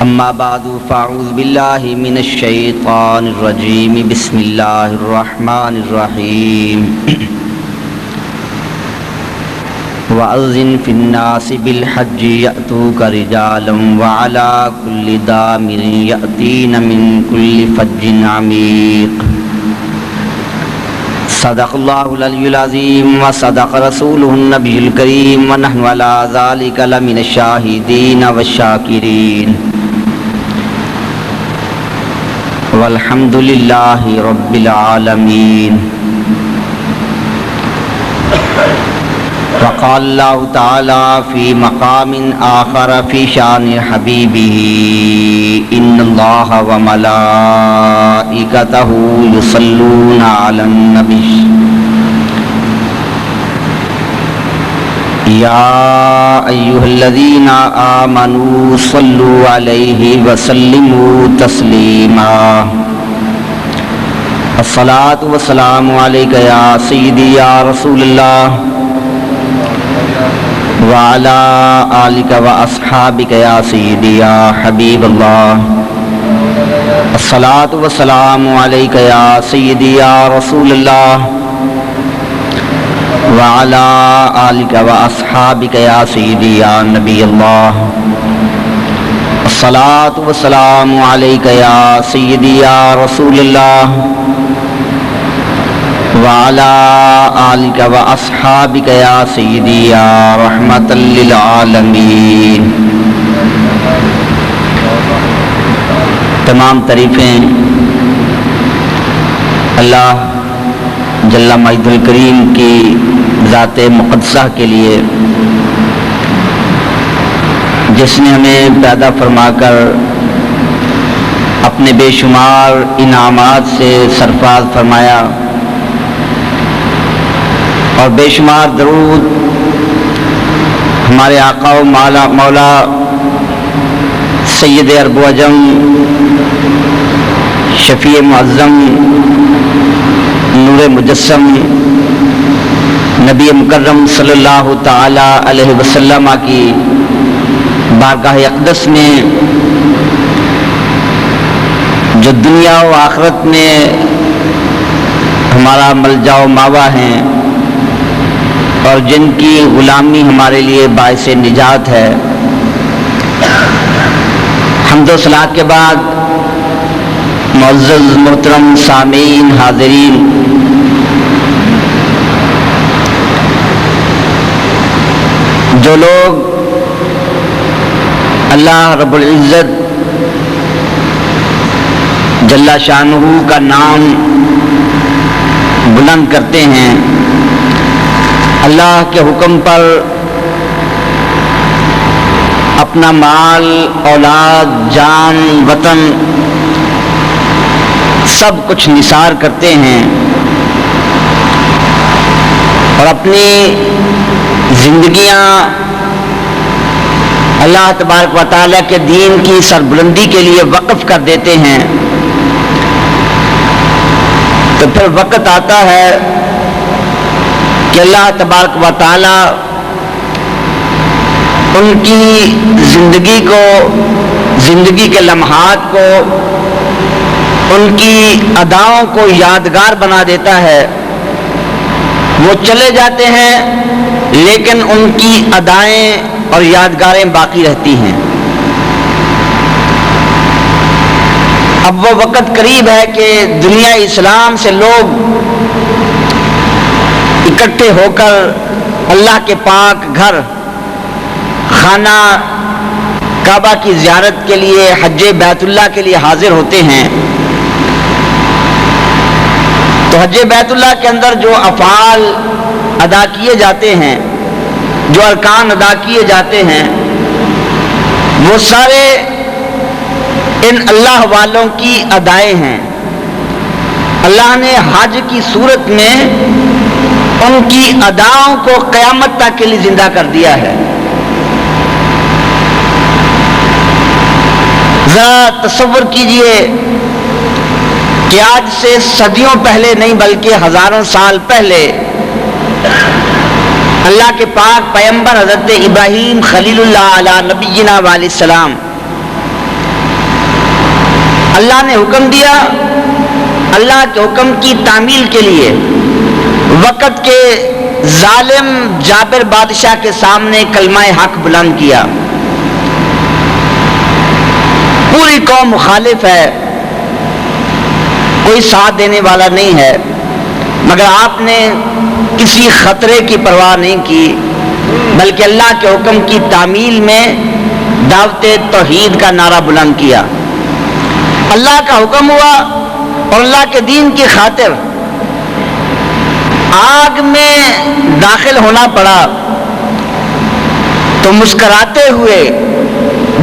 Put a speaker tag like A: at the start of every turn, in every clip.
A: اما بعد فاعوذ باللہ من الشیطان الرجیم بسم اللہ الرحمن الرحیم وَأَذِّن فِي النَّاسِ بِالْحَجِّ يَأْتُوكَ رِجَالًا وَعَلَى كُلِّ ضَامِرٍ يَأْتِينَ مِنْ كُلِّ فَجٍّ عَمِيقٍ صدق اللہ العلی العظیم وصدق رسولہ النبی الکریم ونحن علی ذلک لمن الشاہدین والشاکرین والحمد للہ رب العالمین. وقال اللہ تعالی فی مقام آخر فی شان حبیبہ ان اللہ وملائکتہ یصلون علی النبی یا ایہا الذین آمنوا صلوا علیہ وسلموا تسلیما. الصلاۃ والسلام علیک یا سیدی یا رسول اللہ وعلى آلك وأصحابك يا سيدي يا حبيب الله. الصلاة والسلام عليك يا سيدي يا رسول الله وعلى آلك وأصحابك يا سيدي يا نبي الله. الصلاة والسلام عليك يا سيدي يا رسول الله وعلى آلك وأصحابك يا سيدي يا رحمة للعالمين. تمام تعریفیں اللہ جل مجدہ الکریم کی ذات مقدسہ کے لیے جس نے ہمیں پیدا فرما کر اپنے بے شمار انعامات سے سرفراز فرمایا اور بے شمار درود ہمارے آقا و مولا سید عرب و عجم شفیع معظم نور مجسم نبی مکرم صلی اللہ تعالی علیہ وسلم کی بارگاہ اقدس میں جو دنیا و آخرت میں ہمارا ملجا و ماوا ہیں اور جن کی غلامی ہمارے لیے باعث نجات ہے. حمد و صلات کے بعد معزز محترم سامعین حاضرین، جو لوگ اللہ رب العزت جل شانہ کا نام بلند کرتے ہیں، اللہ کے حکم پر اپنا مال، اولاد، جان، وطن سب کچھ نثار کرتے ہیں اور اپنی زندگیاں اللہ تبارک و تعالیٰ کے دین کی سربلندی کے لیے وقف کر دیتے ہیں، تو پھر وقت آتا ہے کہ اللہ تبارک و تعالی ان کی زندگی کو، زندگی کے لمحات کو، ان کی اداؤں کو یادگار بنا دیتا ہے. وہ چلے جاتے ہیں لیکن ان کی ادائیں اور یادگاریں باقی رہتی ہیں. اب وہ وقت قریب ہے کہ دنیا اسلام سے لوگ اکٹھے ہو کر اللہ کے پاک گھر خانہ کعبہ کی زیارت کے لیے، حج بیت اللہ کے لیے حاضر ہوتے ہیں. تو حج بیت اللہ کے اندر جو افعال ادا کیے جاتے ہیں، جو ارکان ادا کیے جاتے ہیں، وہ سارے ان اللہ والوں کی ادائیں ہیں. اللہ نے حج کی صورت میں ان کی اداؤں کو قیامت تک کے لیے زندہ کر دیا ہے. ذرا تصور کیجئے کہ آج سے صدیوں پہلے نہیں بلکہ ہزاروں سال پہلے اللہ کے پاک پیغمبر حضرت ابراہیم خلیل اللہ علیہ نبینا علیہ السلام اللہ نے حکم دیا، اللہ کے حکم کی تعمیل کے لیے وقت کے ظالم جابر بادشاہ کے سامنے کلمہ حق بلند کیا۔ پوری قوم مخالف ہے، کوئی ساتھ دینے والا نہیں ہے، مگر آپ نے کسی خطرے کی پرواہ نہیں کی، بلکہ اللہ کے حکم کی تعمیل میں دعوت توحید کا نعرہ بلند کیا۔ اللہ کا حکم ہوا اور اللہ کے دین کی خاطر آگ میں داخل ہونا پڑا تو مسکراتے ہوئے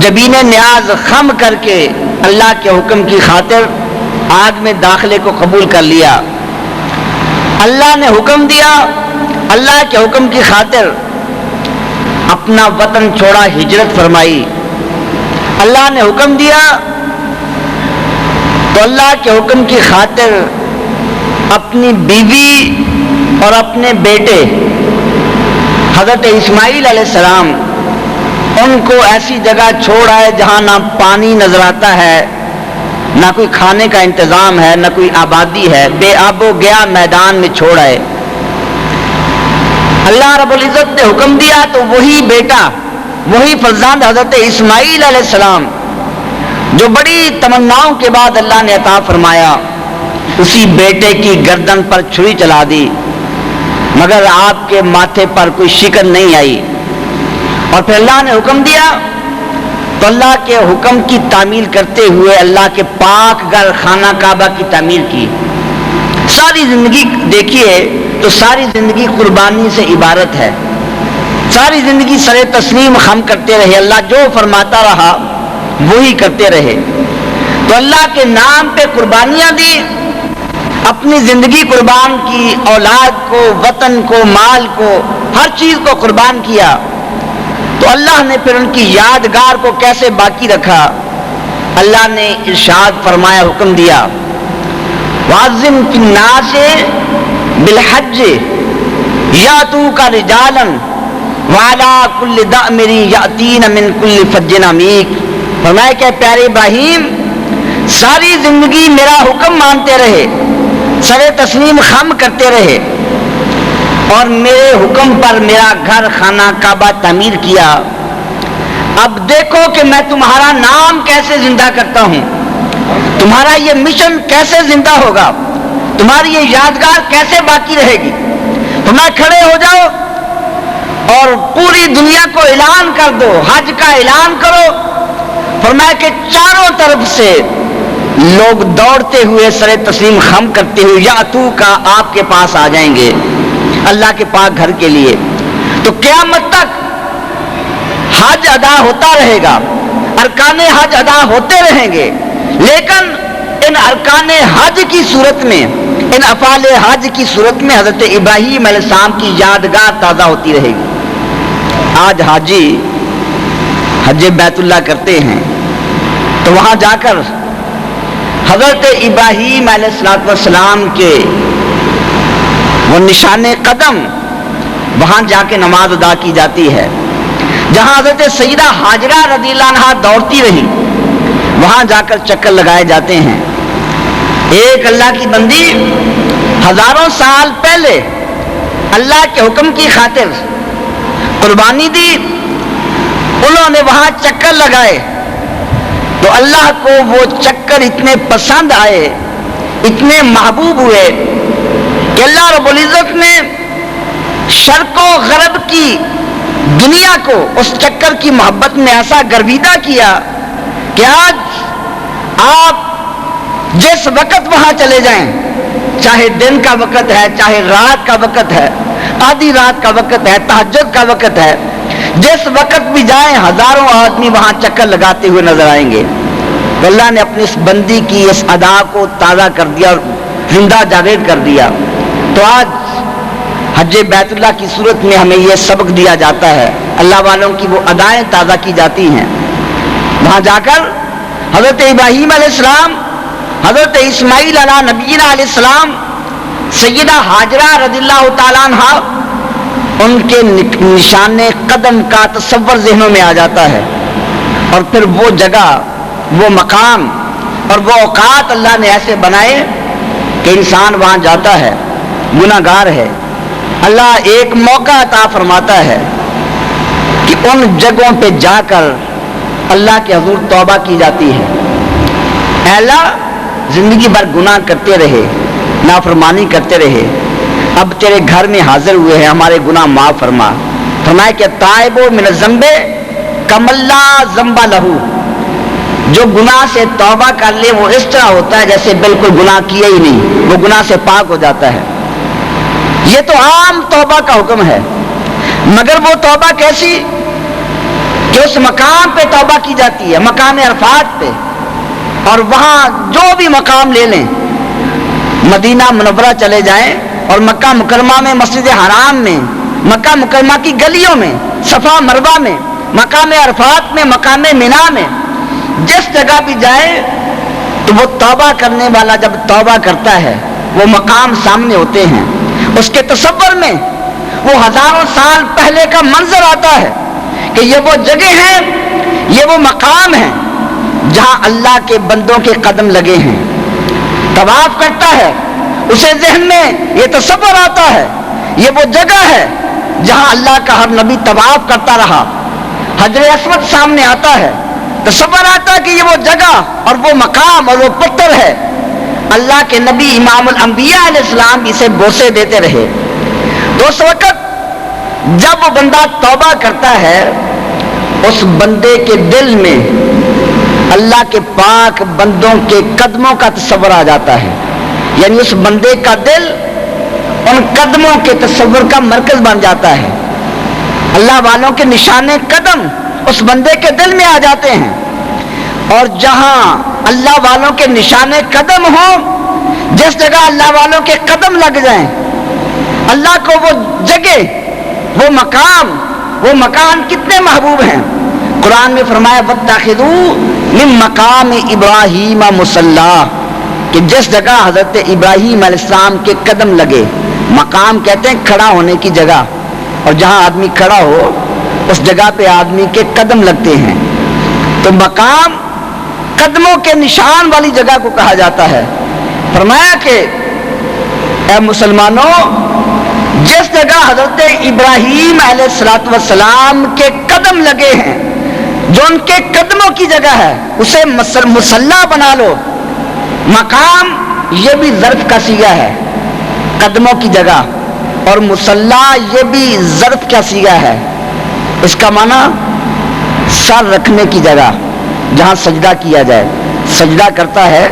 A: جبین نیاز خم کر کے اللہ کے حکم کی خاطر آگ میں داخلے کو قبول کر لیا۔ اللہ نے حکم دیا، اللہ کے حکم کی خاطر اپنا وطن چھوڑا، ہجرت فرمائی۔ اللہ نے حکم دیا تو اللہ کے حکم کی خاطر اپنی بیوی اور اپنے بیٹے حضرت اسماعیل علیہ السلام ان کو ایسی جگہ چھوڑ آئے جہاں نہ پانی نظر آتا ہے، نہ کوئی کھانے کا انتظام ہے، نہ کوئی آبادی ہے، بے آب و گیا میدان میں چھوڑ آئے۔ اللہ رب العزت نے حکم دیا تو وہی بیٹا، وہی فرزند حضرت اسماعیل علیہ السلام جو بڑی تمناؤں کے بعد اللہ نے عطا فرمایا، اسی بیٹے کی گردن پر چھری چلا دی، مگر آپ کے ماتھے پر کوئی شکن نہیں آئی۔ اور پھر اللہ نے حکم دیا تو اللہ کے حکم کی تعمیل کرتے ہوئے اللہ کے پاک گھر خانہ کعبہ کی تعمیر کی۔ ساری زندگی دیکھیے تو ساری زندگی قربانی سے عبارت ہے، ساری زندگی سر تسلیم خم کرتے رہے، اللہ جو فرماتا رہا وہی کرتے رہے۔ تو اللہ کے نام پہ قربانیاں دی، اپنی زندگی قربان کی، اولاد کو، وطن کو، مال کو، ہر چیز کو قربان کیا۔ تو اللہ نے پھر ان کی یادگار کو کیسے باقی رکھا؟ اللہ نے ارشاد فرمایا، حکم دیا، وَعَظِّمْ فِي النَّاسِ بِالْحَجِّ يَأْتُوكَ رِجَالًا وَعَلَىٰ كُلِّ ضَأْمِرٍ يَأْتِينَ مِنْ كُلِّ فَجٍّ عَمِيقٍ۔ فرمایا کہ پیارے ابراہیم، ساری زندگی میرا حکم مانتے رہے، سر تسلیم خم کرتے رہے، اور میرے حکم پر میرا گھر خانہ کعبہ تعمیر کیا۔ اب دیکھو کہ میں تمہارا نام کیسے زندہ کرتا ہوں، تمہارا یہ مشن کیسے زندہ ہوگا، تمہاری یہ یادگار کیسے باقی رہے گی۔ تمہیں کھڑے ہو جاؤ اور پوری دنیا کو اعلان کر دو، حج کا اعلان کرو۔ فرمایا کہ چاروں طرف سے لوگ دوڑتے ہوئے سر تسلیم خم کرتے ہوئے یاتو کا آپ کے پاس آ جائیں گے اللہ کے پاک گھر کے لیے۔ تو قیامت تک حج ادا ہوتا رہے گا، ارکان حج ادا ہوتے رہیں گے، لیکن ان ارکان حج کی صورت میں، ان افعال حج کی صورت میں حضرت ابراہیم علیہ السلام کی یادگار تازہ ہوتی رہے گی۔ آج حاجی حج بیت اللہ کرتے ہیں تو وہاں جا کر حضرت ابراہیم علیہ السلام کے وہ نشان قدم، وہاں جا کے نماز ادا کی جاتی ہے۔ جہاں حضرت سیدہ ہاجرہ رضی اللہ عنہا دوڑتی رہی، وہاں جا کر چکر لگائے جاتے ہیں۔ ایک اللہ کی بندی ہزاروں سال پہلے اللہ کے حکم کی خاطر قربانی دی، انہوں نے وہاں چکر لگائے تو اللہ کو وہ چکر اتنے پسند آئے، اتنے محبوب ہوئے کہ اللہ رب العزت نے شرق و غرب کی دنیا کو اس چکر کی محبت میں ایسا گرویدہ کیا کہ آج آپ جس وقت وہاں چلے جائیں، چاہے دن کا وقت ہے، چاہے رات کا وقت ہے، آدھی رات کا وقت ہے، تہجد کا وقت ہے، جس وقت بھی جائیں ہزاروں آدمی وہاں چکر لگاتے ہوئے نظر آئیں گے۔ تو اللہ نے اپنی اس بندی کی اس ادا کو تازہ کر دیا اور زندہ جاوید کر دیا۔ تو آج حج بیت اللہ کی صورت میں ہمیں یہ سبق دیا جاتا ہے، اللہ والوں کی وہ ادائیں تازہ کی جاتی ہیں۔ وہاں جا کر حضرت ابراہیم علیہ السلام، حضرت اسماعیل علیہ نبینا علیہ السلام، سیدہ ہاجرہ رضی اللہ تعالیٰ عنہا، ان کے نشان قدم کا تصور ذہنوں میں آ جاتا ہے، اور پھر وہ جگہ، وہ مقام اور وہ اوقات اللہ نے ایسے بنائے کہ انسان وہاں جاتا ہے، گناہ گار ہے، اللہ ایک موقع عطا فرماتا ہے کہ ان جگہوں پہ جا کر اللہ کے حضور توبہ کی جاتی ہے۔ اے اللہ، زندگی بھر گناہ کرتے رہے، نافرمانی کرتے رہے، اب تیرے گھر میں حاضر ہوئے ہیں، ہمارے گناہ معاف فرما۔ فرمائے کہ تائب من الذنب کمن لا ذنب لہ، جو گناہ سے توبہ کر لے وہ اس طرح ہوتا ہے جیسے بالکل گناہ کیا ہی نہیں، وہ گناہ سے پاک ہو جاتا ہے۔ یہ تو عام توبہ کا حکم ہے، مگر وہ توبہ کیسی کہ اس مقام پہ توبہ کی جاتی ہے، مقام عرفات پہ، اور وہاں جو بھی مقام لے لیں، مدینہ منورہ چلے جائیں اور مکہ مکرمہ میں، مسجد حرام میں، مکہ مکرمہ کی گلیوں میں، صفا مروہ میں، مقام عرفات میں، مقام مینا میں، جس جگہ بھی جائے تو وہ توبہ کرنے والا جب توبہ کرتا ہے وہ مقام سامنے ہوتے ہیں، اس کے تصور میں وہ ہزاروں سال پہلے کا منظر آتا ہے کہ یہ وہ جگہ ہیں، یہ وہ مقام ہیں جہاں اللہ کے بندوں کے قدم لگے ہیں۔ طواف کرتا ہے، اسے ذہن میں یہ تصور آتا ہے یہ وہ جگہ ہے جہاں اللہ کا ہر نبی طواف کرتا رہا، حجر اسود سامنے آتا ہے، تصور آتا ہے کہ یہ وہ جگہ اور وہ مقام اور وہ پتھر ہے، اللہ کے نبی امام الانبیاء علیہ السلام اسے بوسے دیتے رہے۔ تو اس وقت جب وہ بندہ توبہ کرتا ہے، اس بندے کے دل میں اللہ کے پاک بندوں کے قدموں کا تصور آ جاتا ہے، یعنی اس بندے کا دل ان قدموں کے تصور کا مرکز بن جاتا ہے۔ اللہ والوں کے نشان قدم اس بندے کے دل میں آ جاتے ہیں، اور جہاں اللہ والوں کے نشان قدم ہوں، جس جگہ اللہ والوں کے قدم لگ جائیں، اللہ کو وہ جگہ، وہ مکان کتنے محبوب ہیں۔ قرآن میں فرمایا وَاتَّخِذُوا مِن مَقَامِ إِبْرَاهِيمَ مُصَلًّى، کہ جس جگہ حضرت ابراہیم علیہ السلام کے قدم لگے، مقام کہتے ہیں کھڑا ہونے کی جگہ، اور جہاں آدمی کھڑا ہو اس جگہ پہ آدمی کے قدم لگتے ہیں، تو مقام قدموں کے نشان والی جگہ کو کہا جاتا ہے۔ فرمایا کہ اے مسلمانوں، جس جگہ حضرت ابراہیم علیہ السلام کے قدم لگے ہیں، جو ان کے قدموں کی جگہ ہے، اسے مصلی بنا لو۔ مقام یہ بھی ظرف کا صیغہ ہے، قدموں کی جگہ، اور مصلی یہ بھی ظرف کا صیغہ ہے۔ اس کا معنی سر رکھنے کی جگہ، جہاں سجدہ کیا جائے۔ سجدہ کرتا ہے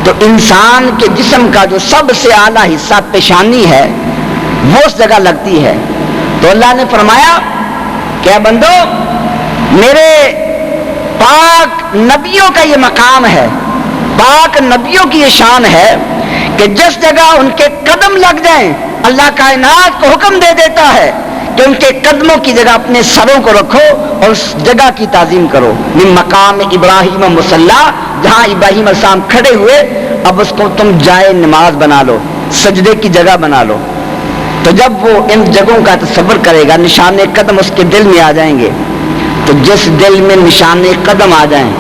A: تو انسان کے جسم کا جو سب سے اعلیٰ حصہ پیشانی ہے وہ اس جگہ لگتی ہے۔ تو اللہ نے فرمایا کہ اے بندو، میرے پاک نبیوں کا یہ مقام ہے، پاک نبیوں کی یہ شان ہے کہ جس جگہ ان کے قدم لگ جائیں، اللہ کائنات کو حکم دے دیتا ہے کہ ان کے قدموں کی جگہ اپنے سروں کو رکھو اور اس جگہ کی تعظیم کرو۔ من مقام ابراہیم مصلی، جہاں ابراہیم علیہ السلام کھڑے ہوئے، اب اس کو تم جائے نماز بنا لو، سجدے کی جگہ بنا لو۔ تو جب وہ ان جگہوں کا تصور کرے گا، نشان قدم اس کے دل میں آ جائیں گے، تو جس دل میں نشان قدم آ جائیں،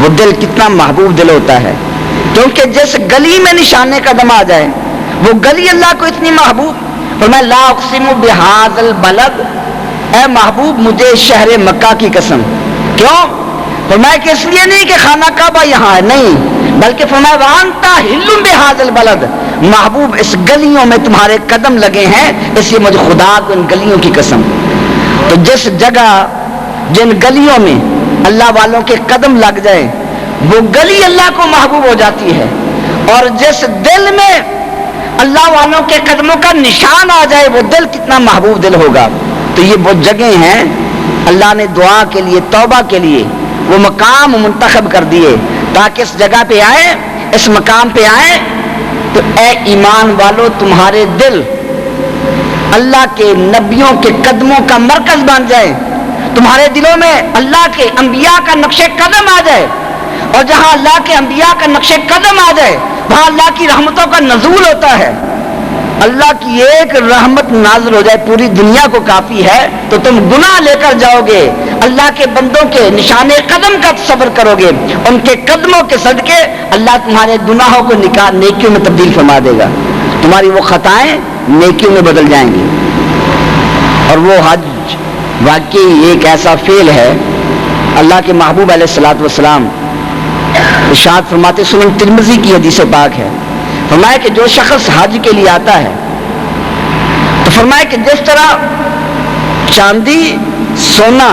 A: وہ دل کتنا محبوب دل ہوتا ہے، کیونکہ جس گلی میں نشان قدم آ جائے وہ گلی اللہ کو اتنی محبوب۔ فرمایا لا اقسم بہذا البلد، اے محبوب مجھے شہر مکہ کی قسم۔ کیوں؟ فرمایا کہ اس لیے نہیں کہ خانہ کعبہ یہاں ہے، نہیں، بلکہ فرمایا وانت حل بہذا البلد، محبوب اس گلیوں میں تمہارے قدم لگے ہیں، اس لیے مجھے خدا کو ان گلیوں کی قسم۔ تو جس جگہ، جن گلیوں میں اللہ والوں کے قدم لگ جائے، وہ گلی اللہ کو محبوب ہو جاتی ہے، اور جس دل میں اللہ والوں کے قدموں کا نشان آ جائے، وہ دل کتنا محبوب دل ہوگا۔ تو یہ وہ جگہیں ہیں اللہ نے دعا کے لیے، توبہ کے لیے وہ مقام منتخب کر دیے تاکہ اس جگہ پہ آئے، اس مقام پہ آئے۔ تو اے ایمان والو، تمہارے دل اللہ کے نبیوں کے قدموں کا مرکز بن جائے، تمہارے دلوں میں اللہ کے انبیاء کا نقش قدم آ جائے، اور جہاں اللہ کے انبیاء کا نقش قدم آ جائے وہاں اللہ کی رحمتوں کا نزول ہوتا ہے۔ اللہ کی ایک رحمت نازل ہو جائے پوری دنیا کو کافی ہے، تو تم گناہ لے کر جاؤ گے، اللہ کے بندوں کے نشان قدم کا تصور کرو گے، ان کے قدموں کے صدقے اللہ تمہارے گناہوں کو نیکیوں میں تبدیل فرما دے گا، تمہاری وہ خطائیں نیکیوں میں بدل جائیں گی۔ اور وہ حج واقعی ایک ایسا فعل ہے، اللہ کے محبوب علیہ الصلوۃ والسلام ارشاد فرماتے، سنن ترمذی کی حدیث پاک ہے، فرمایا کہ جو شخص حج کے لیے آتا ہے تو فرمایا کہ جس طرح چاندی، سونا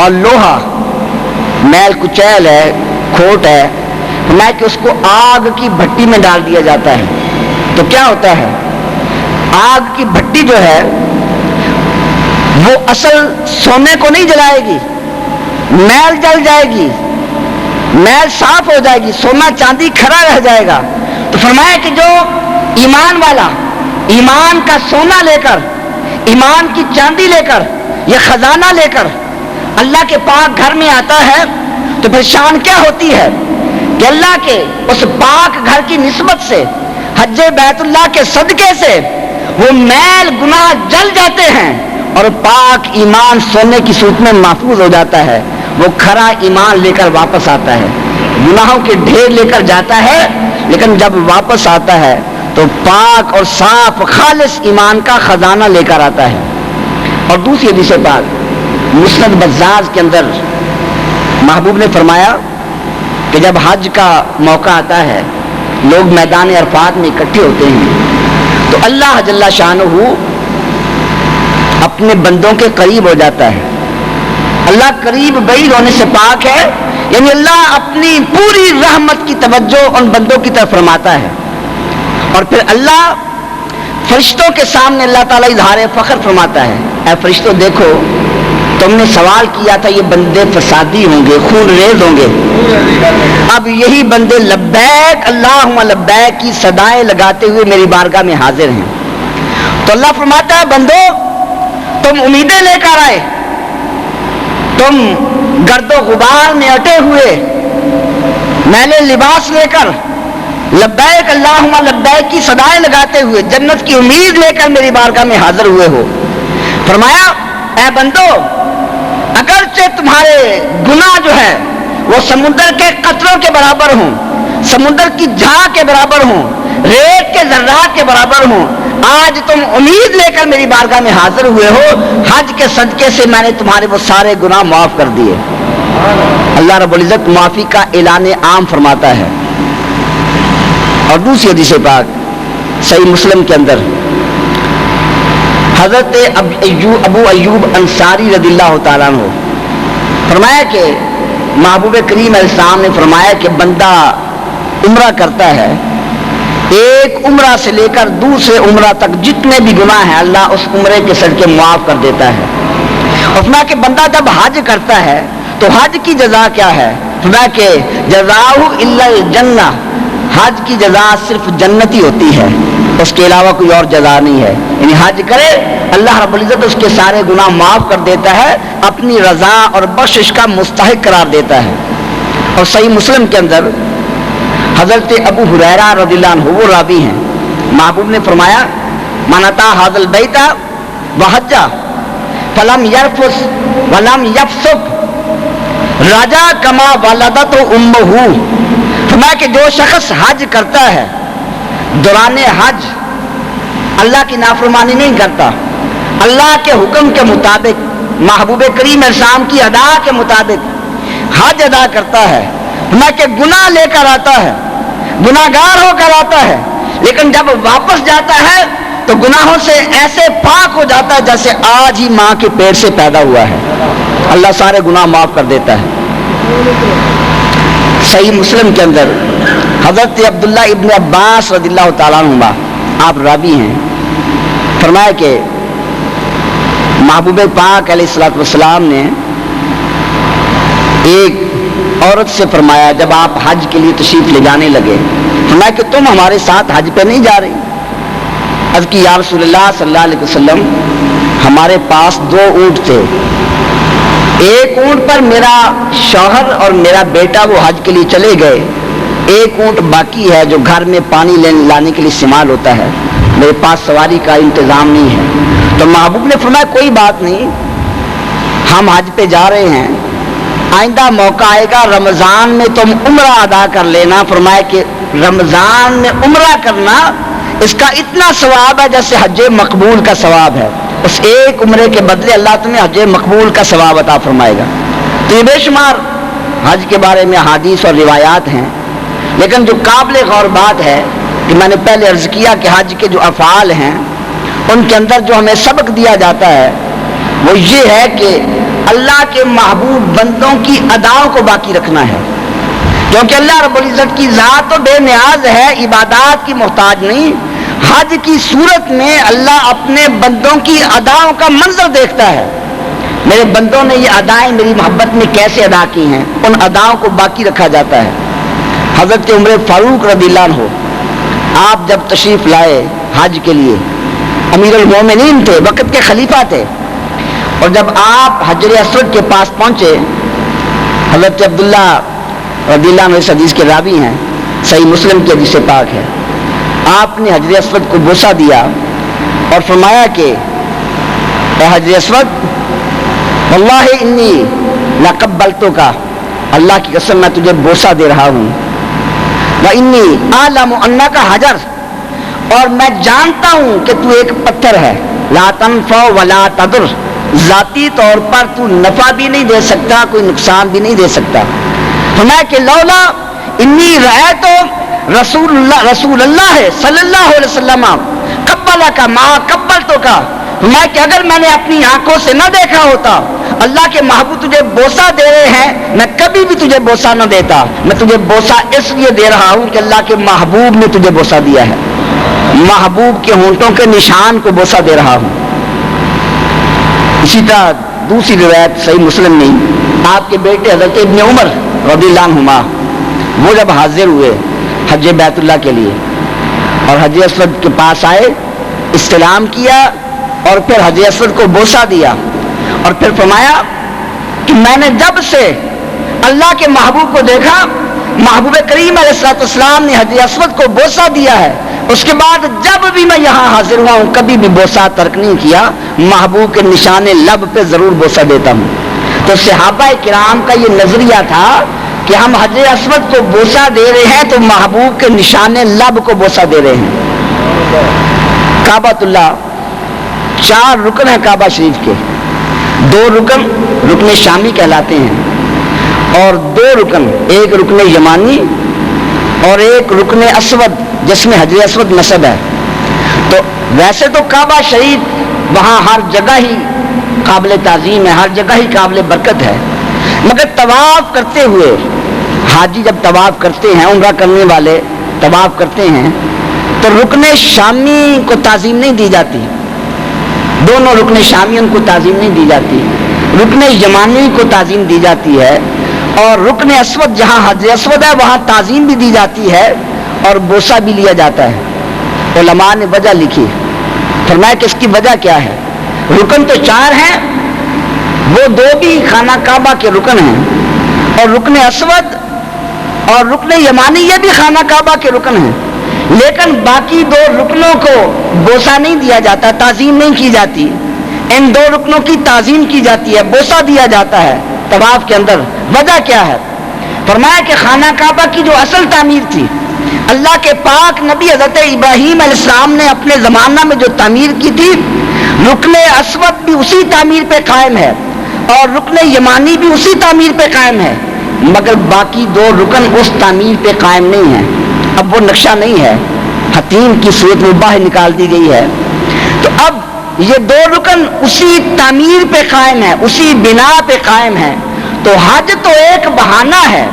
A: اور لوہا میل کچیل ہے، کھوٹ ہے، فرمایا کہ اس کو آگ کی بھٹی میں ڈال دیا جاتا ہے تو کیا ہوتا ہے، آگ کی بھٹی جو ہے وہ اصل سونے کو نہیں جلائے گی، میل جل جائے گی، میل صاف ہو جائے گی، سونا چاندی کھڑا رہ جائے گا۔ تو فرمایا کہ جو ایمان والا ایمان کا سونا لے کر، ایمان کی چاندی لے کر، یہ خزانہ لے کر اللہ کے پاک گھر میں آتا ہے تو پھر شان کیا ہوتی ہے کہ اللہ کے اس پاک گھر کی نسبت سے، حج بیت اللہ کے صدقے سے وہ میل گناہ جل جاتے ہیں اور پاک ایمان سونے کی صورت میں محفوظ ہو جاتا ہے، وہ کھرا ایمان لے کر واپس آتا ہے، گناہوں کے ڈھیر لے کر جاتا ہے، لیکن جب واپس آتا ہے تو پاک اور صاف خالص ایمان کا خزانہ لے کر آتا ہے۔ اور دوسری حدیث پاک مسند بزاز کے اندر محبوب نے فرمایا کہ جب حج کا موقع آتا ہے، لوگ میدان عرفات میں اکٹھے ہوتے ہیں تو اللہ جل شانہ اپنے بندوں کے قریب ہو جاتا ہے۔ اللہ قریب بعید ہونے سے پاک ہے، یعنی اللہ اپنی پوری رحمت کی توجہ ان بندوں کی طرف فرماتا ہے، اور پھر اللہ فرشتوں کے سامنے اللہ تعالیٰ اظہار فخر فرماتا ہے، اے فرشتوں دیکھو تم نے سوال کیا تھا یہ بندے فسادی ہوں گے، خون ریز ہوں گے، اب یہی بندے لبیک اللہم لبیک کی صدائیں لگاتے ہوئے میری بارگاہ میں حاضر ہیں۔ تو اللہ فرماتا ہے بندو تم امیدیں لے کر آئے، تم گرد و غبار میں اٹے ہوئے میلے لباس لے کر لبیک اللہم لبیک کی صدائیں لگاتے ہوئے جنت کی امید لے کر میری بارگاہ میں حاضر ہوئے ہو۔ فرمایا اے بندو اگرچہ تمہارے گناہ جو ہے وہ سمندر کے قطروں کے برابر ہوں، سمندر کی جھاگ کے برابر ہوں، ریت کے ذرات کے برابر ہوں، آج تم امید لے کر میری بارگاہ میں حاضر ہوئے ہو، حج کے صدقے سے میں نے تمہارے وہ سارے گناہ معاف کر دیے۔ اللہ رب العزت معافی کا اعلان عام فرماتا ہے۔ اور دوسری حدیث پاک صحیح مسلم کے اندر حضرت ابو ایوب انصاری رضی اللہ تعالیٰ عنہ فرمایا کہ محبوب کریم علیہ السلام نے فرمایا کہ بندہ عمرہ کرتا ہے، ایک عمرہ سے لے کر دوسرے عمرہ تک جتنے بھی گناہ ہیں اللہ اس عمرے کے صدقے معاف کر دیتا ہے۔ اور فرمایا کہ بندہ جب حج کرتا ہے تو حج کی جزا کیا ہے، فرمایا کہ جزاؤ الا الجنہ، حج کی جزا صرف جنتی ہوتی ہے، اس کے علاوہ کوئی اور جزا نہیں ہے، یعنی حج کرے اللہ رب العزت اس کے سارے گناہ معاف کر دیتا ہے، اپنی رضا اور بخشش کا مستحق قرار دیتا ہے۔ اور صحیح مسلم کے اندر حضرت ابو ہریرہ رضی اللہ عنہ وہ راوی ہیں، محبوب نے فرمایا من اتی ھذا البیت وحج فلم یرفث ولم یفسق رجا کما ولدت امہ، فرمایا کہ جو شخص حج کرتا ہے دوران حج اللہ کی نافرمانی نہیں کرتا، اللہ کے حکم کے مطابق محبوب کریم السلام کی ادا کے مطابق حج ادا کرتا ہے، فرمایا کہ گناہ لے کر آتا ہے، گناہگار ہو کر آتا ہے، لیکن جب واپس جاتا ہے تو گناہوں سے ایسے پاک ہو جاتا ہے جیسے آج ہی ماں کے پیٹ سے پیدا ہوا ہے، اللہ سارے گناہ معاف کر دیتا ہے۔ صحیح مسلم کے اندر حضرت عبداللہ ابن عباس رضی اللہ تعالیٰ عنہما آپ راوی ہیں، فرمایا کہ محبوب پاک علیہ الصلوۃ والسلام نے ایک عورت سے فرمایا جب آپ حج کے لیے تشریف لے جانے لگے، فرمایا کہ تم ہمارے ساتھ حج پہ نہیں جا رہی؟ عرض کی یا رسول اللہ صلی اللہ علیہ وسلم ہمارے پاس 2 اونٹ تھے، ایک اونٹ پر میرا شوہر اور میرا بیٹا وہ حج کے لیے چلے گئے، ایک اونٹ باقی ہے جو گھر میں پانی لانے کے لیے استعمال ہوتا ہے، میرے پاس سواری کا انتظام نہیں ہے. تو محبوب نے فرمایا کوئی بات نہیں, ہم حج پہ جا رہے ہیں, آئندہ موقع آئے گا رمضان میں تم عمرہ ادا کر لینا. فرمایا کہ رمضان میں عمرہ کرنا اس کا اتنا ثواب ہے جیسے حج مقبول کا ثواب ہے. اس ایک عمرے کے بدلے اللہ تمہیں حج مقبول کا ثواب عطا فرمائے گا. تو یہ بے شمار حج کے بارے میں حدیث اور روایات ہیں, لیکن جو قابل غور بات ہے کہ میں نے پہلے عرض کیا کہ حج کے جو افعال ہیں ان کے اندر جو ہمیں سبق دیا جاتا ہے وہ یہ ہے کہ اللہ کے محبوب بندوں کی اداؤں کو باقی رکھنا ہے, کیونکہ اللہ رب العزت کی ذات تو بے نیاز ہے, عبادات کی محتاج نہیں. حج کی صورت میں اللہ اپنے بندوں کی اداؤں کا منظر دیکھتا ہے. میرے بندوں نے یہ ادائیں میری محبت میں کیسے ادا کی ہیں, ان اداؤں کو باقی رکھا جاتا ہے. حضرت عمر فاروق رضی اللہ عنہ آپ جب تشریف لائے حج کے لیے, امیر المومنین تھے, وقت کے خلیفہ تھے, اور جب آپ حجر اسود کے پاس پہنچے, حضرت عبداللہ رضی اللہ عنہ اس حدیث کے راوی ہیں, صحیح مسلم کی حدیث پاک ہے, آپ نے حجر اسود کو بوسہ دیا اور فرمایا کہ اے حجر اسود, واللہ انی لقبلتک, اللہ کی قسم میں تجھے بوسہ دے رہا ہوں, وانی اعلم انک حجر, اور میں جانتا ہوں کہ تو ایک پتھر ہے, لا تنفع ولا تضر, ذاتی طور پر تو نفع بھی نہیں دے سکتا, کوئی نقصان بھی نہیں دے سکتا. فرمایا کہ لولا انی رأیت رسول اللہ صلی اللہ علیہ وسلم قبلک ما قبلتک, فرمایا کہ اگر میں نے اپنی آنکھوں سے نہ دیکھا ہوتا اللہ کے محبوب تجھے بوسہ دے رہے ہیں, میں کبھی بھی تجھے بوسہ نہ دیتا. میں تجھے بوسہ اس لیے دے رہا ہوں کہ اللہ کے محبوب نے تجھے بوسہ دیا ہے, محبوب کے ہونٹوں کے نشان کو بوسہ دے رہا ہوں. اسی طرح دوسری روایت صحیح مسلم میں آپ کے بیٹے حضرت ابن عمر رضی اللہ عنہما, وہ جب حاضر ہوئے حج بیت اللہ کے لیے اور حجر اسود کے پاس آئے, استلام کیا اور پھر حجر اسود کو بوسہ دیا, اور پھر فرمایا کہ میں نے جب سے اللہ کے محبوب کو دیکھا, محبوب کریم علیہ السلام نے حجر اسود کو بوسہ دیا ہے, اس کے بعد جب بھی میں یہاں حاضر ہوا ہوں کبھی بھی بوسہ ترک نہیں کیا, محبوب کے نشان لب پہ ضرور بوسہ دیتا ہوں. تو صحابہ کرام کا یہ نظریہ تھا کہ ہم حجر اسود کو بوسہ دے رہے ہیں تو محبوب کے نشان لب کو بوسہ دے رہے ہیں. کعبۃ اللہ 4 رکن ہیں کعبہ شریف کے, 2 رکن شامی کہلاتے ہیں, اور 2 رکن, ایک رکن یمانی اور ایک رکن اسود جس میں حجر اسود نصب ہے. تو ویسے تو کعبہ شریف وہاں ہر جگہ ہی قابل تعظیم ہے, ہر جگہ ہی قابل برکت ہے, مگر طواف کرتے ہوئے حاجی جب طواف کرتے ہیں, عمرہ کرنے والے طواف کرتے ہیں, تو رکن شامی کو تعظیم نہیں دی جاتی, دونوں رکن شامی ان کو تعظیم نہیں دی جاتی, رکن یمانی کو تعظیم دی جاتی ہے, اور رکن اسود جہاں حجر اسود ہے وہاں تعظیم بھی دی جاتی ہے اور بوسہ بھی لیا جاتا ہے. علماء نے وجہ لکھی, فرمایا کہ اس کی وجہ کیا ہے. رکن تو 4 ہیں, وہ 2 بھی خانہ کعبہ کے رکن ہیں, اور رکن اسود اور رکن یمانی یہ بھی خانہ کعبہ کے رکن ہیں, لیکن باقی 2 رکنوں کو بوسہ نہیں دیا جاتا, تعظیم نہیں کی جاتی. ان 2 رکنوں کی تعظیم کی جاتی ہے, بوسہ دیا جاتا ہے طواف کے اندر. وجہ کیا ہے؟ فرمایا کہ خانہ کعبہ کی جو اصل تعمیر تھی, اللہ کے پاک نبی حضرت ابراہیم علیہ السلام نے اپنے زمانہ میں جو تعمیر کی تھی, رکن اسود بھی اسی تعمیر پہ قائم ہے اور رکن یمانی بھی اسی تعمیر پہ قائم ہے, مگر باقی 2 رکن اس تعمیر پہ قائم نہیں ہیں. اب وہ نقشہ نہیں ہے, حتیم کی صورت میں باہر نکال دی گئی ہے. تو اب یہ 2 رکن اسی تعمیر پہ قائم ہے, اسی بنا پہ قائم ہے. تو حج تو ایک بہانہ ہے,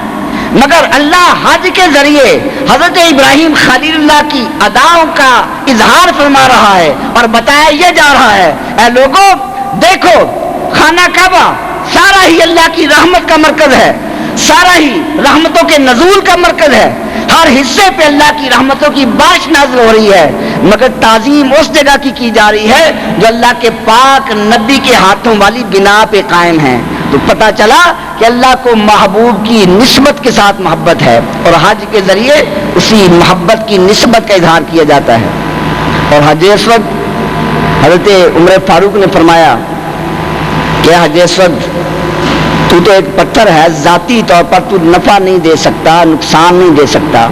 A: مگر اللہ حج کے ذریعے حضرت ابراہیم خلیل اللہ کی اداؤں کا اظہار فرما رہا ہے اور بتایا یہ جا رہا ہے, اے لوگوں دیکھو خانہ کعبہ سارا ہی اللہ کی رحمت کا مرکز ہے, سارا ہی رحمتوں کے نزول کا مرکز ہے, ہر حصے پہ اللہ کی رحمتوں کی بارش نازل ہو رہی ہے, مگر تعظیم اس جگہ کی جا رہی ہے جو اللہ کے پاک نبی کے ہاتھوں والی بنا پہ قائم ہے. تو پتہ چلا کہ اللہ کو محبوب کی نسبت کے ساتھ محبت ہے, اور حج کے ذریعے اسی محبت کی نسبت کا اظہار کیا جاتا ہے. اور حجر اسود حضرت عمر فاروق نے فرمایا کہ حجر اسود تو ایک پتھر ہے، ذاتی طور پر تو نفع نہیں دے سکتا، نقصان نہیں دے سکتا،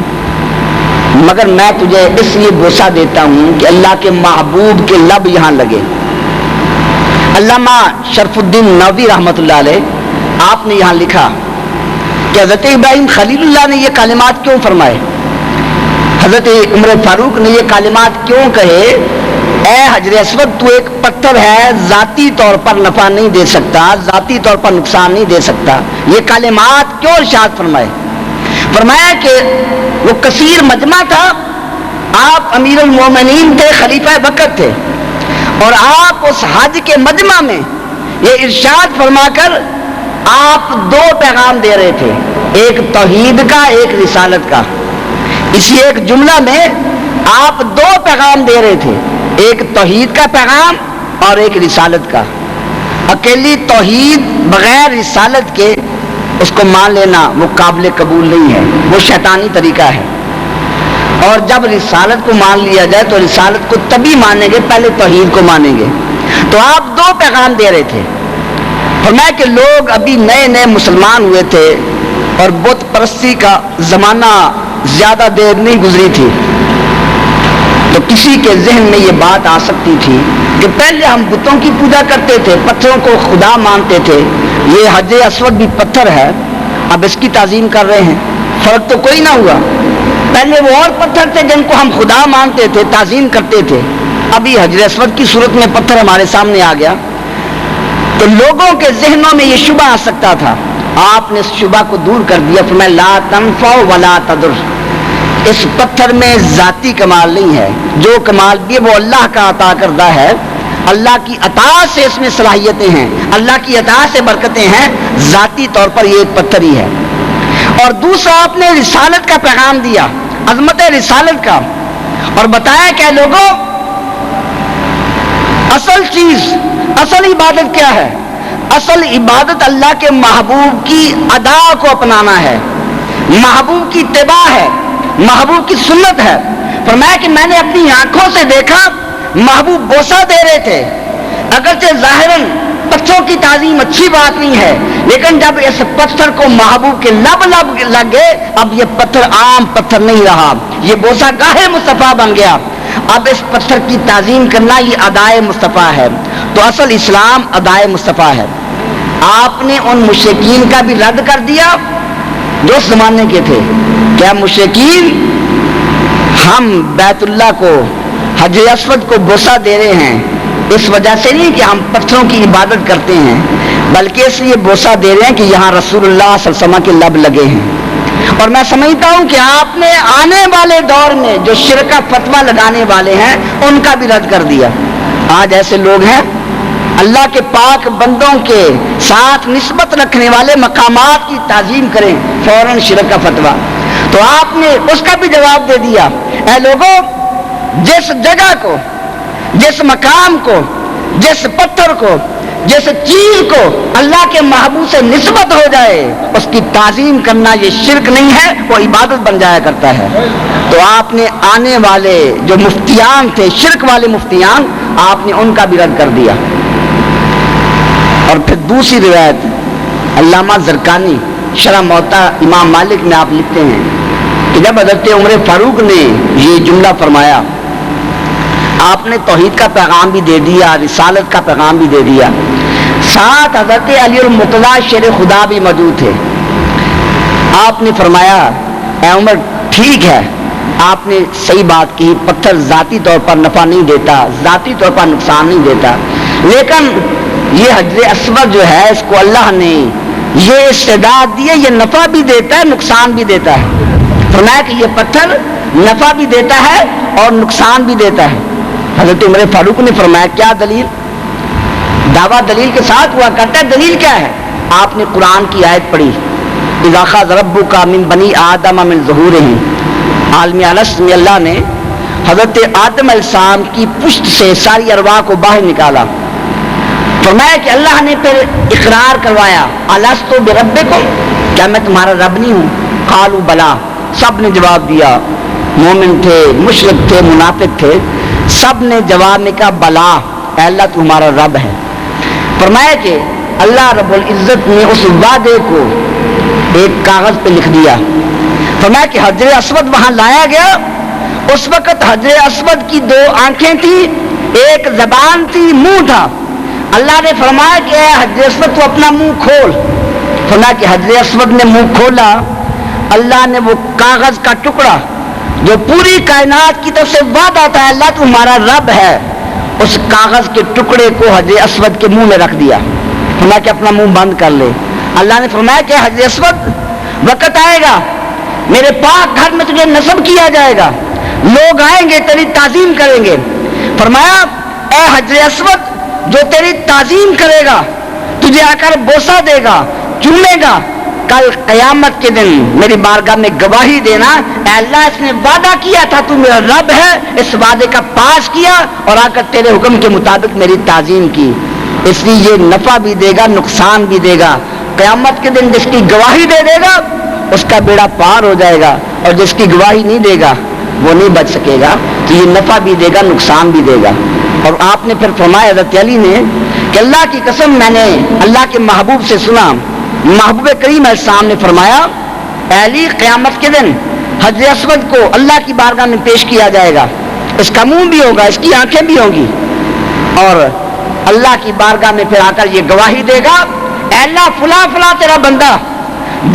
A: مگر میں تجھے اس لیے بوسہ دیتا ہوں کہ اللہ کے محبوب کے لب یہاں لگے۔ علامہ شرف الدین نووی رحمۃ اللہ علیہ آپ نے یہاں لکھا کہ حضرت ابراہیم خلیل اللہ نے یہ کلمات کیوں فرمائے، حضرت عمر فاروق نے یہ کلمات کیوں کہے، اے حجر اسود تو ایک پتھر ہے، ذاتی طور پر نفع نہیں دے سکتا، ذاتی طور پر نقصان نہیں دے سکتا، یہ کلمات کیوں ارشاد فرمائے؟ فرمایا کہ وہ کثیر مجمع تھا، آپ امیر المومنین تھے، خلیفہ وقت تھے، اور آپ اس حج کے مجمع میں یہ ارشاد فرما کر آپ دو پیغام دے رہے تھے، ایک توحید کا، ایک رسالت کا۔ اسی ایک جملہ میں آپ دو پیغام دے رہے تھے، ایک توحید کا پیغام اور ایک رسالت کا۔ اکیلی توحید بغیر رسالت کے اس کو مان لینا وہ قابل قبول نہیں ہے، وہ شیطانی طریقہ ہے۔ اور جب رسالت کو مان لیا جائے تو رسالت کو تبھی مانیں گے، پہلے توحید کو مانیں گے۔ تو آپ دو پیغام دے رہے تھے۔ فرمایا کہ لوگ ابھی نئے نئے مسلمان ہوئے تھے اور بت پرستی کا زمانہ زیادہ دیر نہیں گزری تھی، تو کسی کے ذہن میں یہ بات آ سکتی تھی کہ پہلے ہم بتوں کی پوجا کرتے تھے، پتھروں کو خدا مانتے تھے، یہ حجر اسود بھی پتھر ہے، اب اس کی تعظیم کر رہے ہیں، فرق تو کوئی نہ ہوا۔ پہلے وہ اور پتھر تھے جن کو ہم خدا مانتے تھے، تعظیم کرتے تھے، ابھی حجر اسود کی صورت میں پتھر ہمارے سامنے آ گیا۔ تو لوگوں کے ذہنوں میں یہ شبہ آ سکتا تھا، آپ نے اس شبہ کو دور کر دیا، فرمایا لا تنفع ولا تضر، اس پتھر میں ذاتی کمال نہیں ہے، جو کمال بھی وہ اللہ کا عطا کردہ ہے، اللہ کی عطا سے اس میں صلاحیتیں ہیں، اللہ کی عطا سے برکتیں ہیں، ذاتی طور پر یہ ایک پتھر ہی ہے۔ اور دوسرا آپ نے رسالت کا پیغام دیا، عظمت رسالت کا، اور بتایا کہ لوگوں اصل چیز، اصل عبادت کیا ہے؟ اصل عبادت اللہ کے محبوب کی ادا کو اپنانا ہے، محبوب کی اتباع ہے، محبوب کی سنت ہے۔ فرمایا کہ میں نے اپنی آنکھوں سے دیکھا محبوب بوسہ دے رہے تھے، اگرچہ ظاہراً پتھروں کی تعظیم اچھی بات نہیں ہے، لیکن جب اس پتھر کو محبوب کے لب لگ گئے، اب یہ پتھر عام پتھر نہیں رہا، یہ بوسہ گاہ مصطفیٰ بن گیا، اب اس پتھر کی تعظیم کرنا یہ ادائے مصطفیٰ ہے۔ تو اصل اسلام ادائے مصطفیٰ ہے۔ آپ نے ان مشرکین کا بھی رد کر دیا جو اس زمانے کے تھے، کیا مشرکین ہم بیت اللہ کو، حجر اسود کو بوسہ دے رہے ہیں اس وجہ سے نہیں کہ ہم پتھروں کی عبادت کرتے ہیں، بلکہ اس لیے بوسہ دے رہے ہیں کہ یہاں رسول اللہ صلی اللہ علیہ وسلم کے لب لگے ہیں۔ اور میں سمجھتا ہوں کہ آپ نے آنے والے دور میں جو شرک کا فتویٰ لگانے والے ہیں ان کا بھی رد کر دیا۔ آج ایسے لوگ ہیں اللہ کے پاک بندوں کے ساتھ نسبت رکھنے والے مقامات کی تعظیم کریں، فوراً شرک کا فتویٰ۔ تو آپ نے اس کا بھی جواب دے دیا، اے لوگوں جس جگہ کو، جس مقام کو، جس پتھر کو، جس چیز کو اللہ کے محبوب سے نسبت ہو جائے اس کی تعظیم کرنا یہ شرک نہیں ہے، وہ عبادت بن جایا کرتا ہے۔ تو آپ نے آنے والے جو مفتیان تھے، شرک والے مفتیان، آپ نے ان کا بھی رد کر دیا۔ اور پھر دوسری روایت علامہ زرقانی شرح موطا امام مالک میں آپ لکھتے ہیں کہ جب حضرت عمر فاروق نے یہ جملہ فرمایا، آپ نے توحید کا پیغام بھی دے دیا، رسالت کا پیغام بھی دے دیا، ساتھ حضرت علی المرتضیٰ شیر خدا بھی موجود تھے۔ آپ نے فرمایا اے عمر ٹھیک ہے، آپ نے صحیح بات کی، پتھر ذاتی طور پر نفع نہیں دیتا، ذاتی طور پر نقصان نہیں دیتا، لیکن یہ حجر اسود جو ہے اس کو اللہ نے یہ استعداد دی ہے، یہ نفع بھی دیتا ہے، نقصان بھی دیتا ہے۔ فرمایا کہ یہ پتھر نفع بھی دیتا ہے اور نقصان بھی دیتا ہے۔ حضرت عمر فاروق نے فرمایا کیا دلیل؟ دعویٰ دلیل کے ساتھ ہوا کرتا ہے، دلیل کیا ہے؟ آپ نے قرآن کی آیت پڑھی، اذا اخذ ربک من بنی آدم من ظہورہم، عالم العرش میں اللہ نے حضرت آدم علیہ السلام کی پشت سے ساری ارواح کو باہر نکالا۔ فرمایا کہ اللہ نے پھر اقرار کروایا، الستو بربکم، کیا میں تمہارا رب نہیں ہوں؟ قالوا بلا، سب نے جواب دیا، مومن تھے، مشرک تھے، منافق تھے، سب نے جواب میں کہا بلا، اے اللہ تو ہمارا رب ہے۔ فرمایا کہ اللہ رب العزت نے اس وعدے کو ایک کاغذ پہ لکھ دیا۔ فرمایا کہ حجر اسود وہاں لایا گیا، اس وقت حجر اسود کی دو آنکھیں تھی، ایک زبان تھی، منہ تھا۔ اللہ نے فرمایا کہ اے حجر اسود تو اپنا منہ کھول۔ فرمایا کہ حجر اسود نے منہ کھولا، اللہ نے وہ کاغذ کا ٹکڑا جو پوری کائنات کی طرف سے وعدہ تھا اللہ تو ہمارا رب ہے، اس کاغذ کے ٹکڑے کو حجر اسود کے منہ میں رکھ دیا۔ فرمایا کہ اپنا منہ بند کر لے۔ اللہ نے فرمایا کہ حجر اسود وقت آئے گا میرے پاک گھر میں تجھے نصب کیا جائے گا، لوگ آئیں گے تیری تعظیم کریں گے۔ فرمایا اے حجر اسود جو تیری تعظیم کرے گا، تجھے آ کر بوسہ دے گا، چومے گا، کل قیامت کے دن میری بارگاہ میں گواہی دینا اے اللہ اس نے وعدہ کیا تھا تو میرا رب ہے، اس وعدے کا پاس کیا اور آ کر تیرے حکم کے مطابق میری تعظیم کی، اس لیے یہ نفع بھی دے گا نقصان بھی دے گا۔ قیامت کے دن جس کی گواہی دے دے گا اس کا بیڑا پار ہو جائے گا، اور جس کی گواہی نہیں دے گا وہ نہیں بچ سکے گا۔ تو یہ نفع بھی دے گا نقصان بھی دے گا۔ اور آپ نے پھر فرمایا حضرت علی نے کہ اللہ کی قسم میں نے اللہ کے محبوب سے سنا، محبوب کریم علیہ السلام نے فرمایا اے علی قیامت کے دن حجر اسود کو اللہ کی بارگاہ میں پیش کیا جائے گا، اس کا منہ بھی ہوگا، اس کی آنکھیں بھی ہوں گی، اور اللہ کی بارگاہ میں پھر آ کر یہ گواہی دے گا اے اللہ فلاں فلاں تیرا بندہ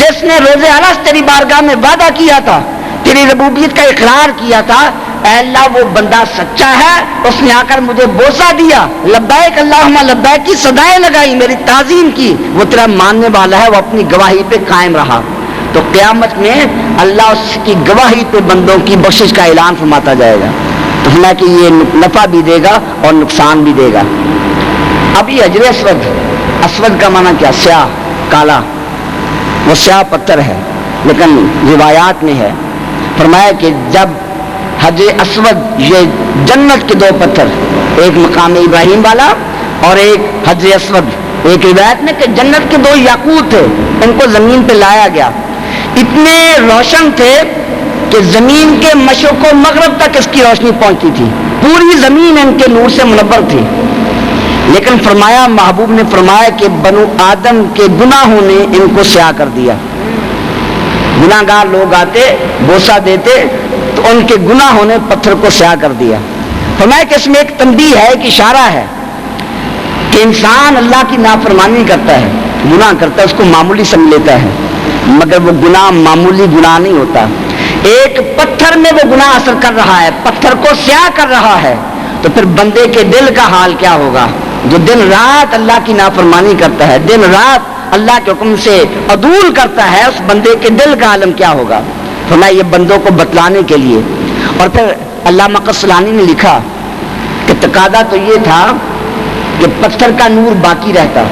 A: جس نے روز ارس تیری بارگاہ میں وعدہ کیا تھا، تیری ربوبیت کا اقرار کیا تھا، اے اللہ وہ بندہ سچا ہے، اس نے آ کر مجھے بوسہ دیا، لبیک اللہم لبیک کی صدائیں لگائی، میری تعظیم کی، وہ تیرا ماننے والا ہے، وہ اپنی گواہی پہ قائم رہا۔ تو قیامت میں اللہ اس کی گواہی پہ بندوں کی بخشش کا اعلان فرماتا جائے گا۔ تو فرمایا کہ یہ نفع بھی دے گا اور نقصان بھی دے گا۔ ابھی حجر اسود، اسود کا معنی کیا؟ سیاہ، کالا، وہ سیاہ پتھر ہے، لیکن روایات میں ہے فرمایا کہ جب حجر اسود، یہ جنت کے دو پتھر، ایک مقام ابراہیم والا اور ایک حجر اسود، ایک روایت میں کہ جنت کے دو یاقوت تھے، ان کو زمین پہ لایا گیا، اتنے روشن تھے کہ زمین کے مشرق و مغرب تک اس کی روشنی پہنچتی تھی، پوری زمین ان کے نور سے منور تھی۔ لیکن فرمایا محبوب نے فرمایا کہ بنو آدم کے گناہوں نے ان کو سیاہ کر دیا۔ گناہ گار لوگ آتے بوسہ دیتے تو ان کے گناہوں نے پتھر کو سیاہ کر دیا۔ فرمایا کہ اس میں ایک تنبیہ ہے، ایک اشارہ ہے کہ انسان اللہ کی نافرمانی کرتا ہے، گناہ کرتا ہے، اس کو معمولی سمجھ لیتا ہے، مگر وہ گناہ معمولی گناہ نہیں ہوتا۔ ایک پتھر میں وہ گناہ اثر کر رہا ہے، پتھر کو سیاہ کر رہا ہے، تو پھر بندے کے دل کا حال کیا ہوگا جو دن رات اللہ کی نافرمانی کرتا ہے، دن رات اللہ کے حکم سے عدول کرتا ہے، اس بندے کے دل کا عالم کیا ہوگا۔ فرمایا یہ بندوں کو بتلانے کے لیے۔ اور پھر علامہ قسطلانی نے لکھا کہ تقاضا تو یہ تھا کہ پتھر کا نور باقی رہتا،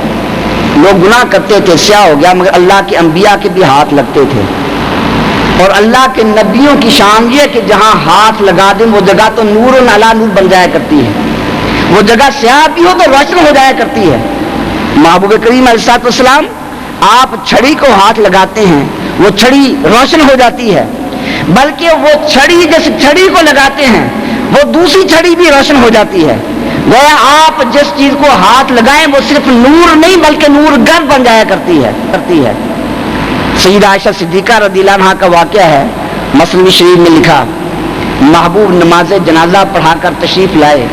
A: لوگ گناہ کرتے تھے سیاہ ہو گیا، مگر اللہ کے انبیاء کے بھی ہاتھ لگتے تھے، اور اللہ کے نبیوں کی شان یہ کہ جہاں ہاتھ لگا دیں وہ جگہ تو نور و علی نور بن جایا کرتی ہے، وہ جگہ سیاہ بھی ہو تو روشن ہو جایا کرتی ہے۔ محبوب کریم علیہ السلام آپ چھڑی کو ہاتھ لگاتے ہیں وہ چھڑی روشن ہو جاتی ہے، بلکہ وہ چھڑی جس چھڑی کو لگاتے ہیں وہ دوسری چھڑی بھی روشن ہو جاتی ہے۔ گویا آپ جس چیز کو ہاتھ لگائیں وہ صرف نور نہیں بلکہ نور گر بن جایا کرتی ہے۔ سیدہ عائشہ صدیقہ رضی اللہ عنہا کا واقعہ ہے، مسلم شریف میں لکھا، محبوب نماز جنازہ پڑھا کر تشریف لائے،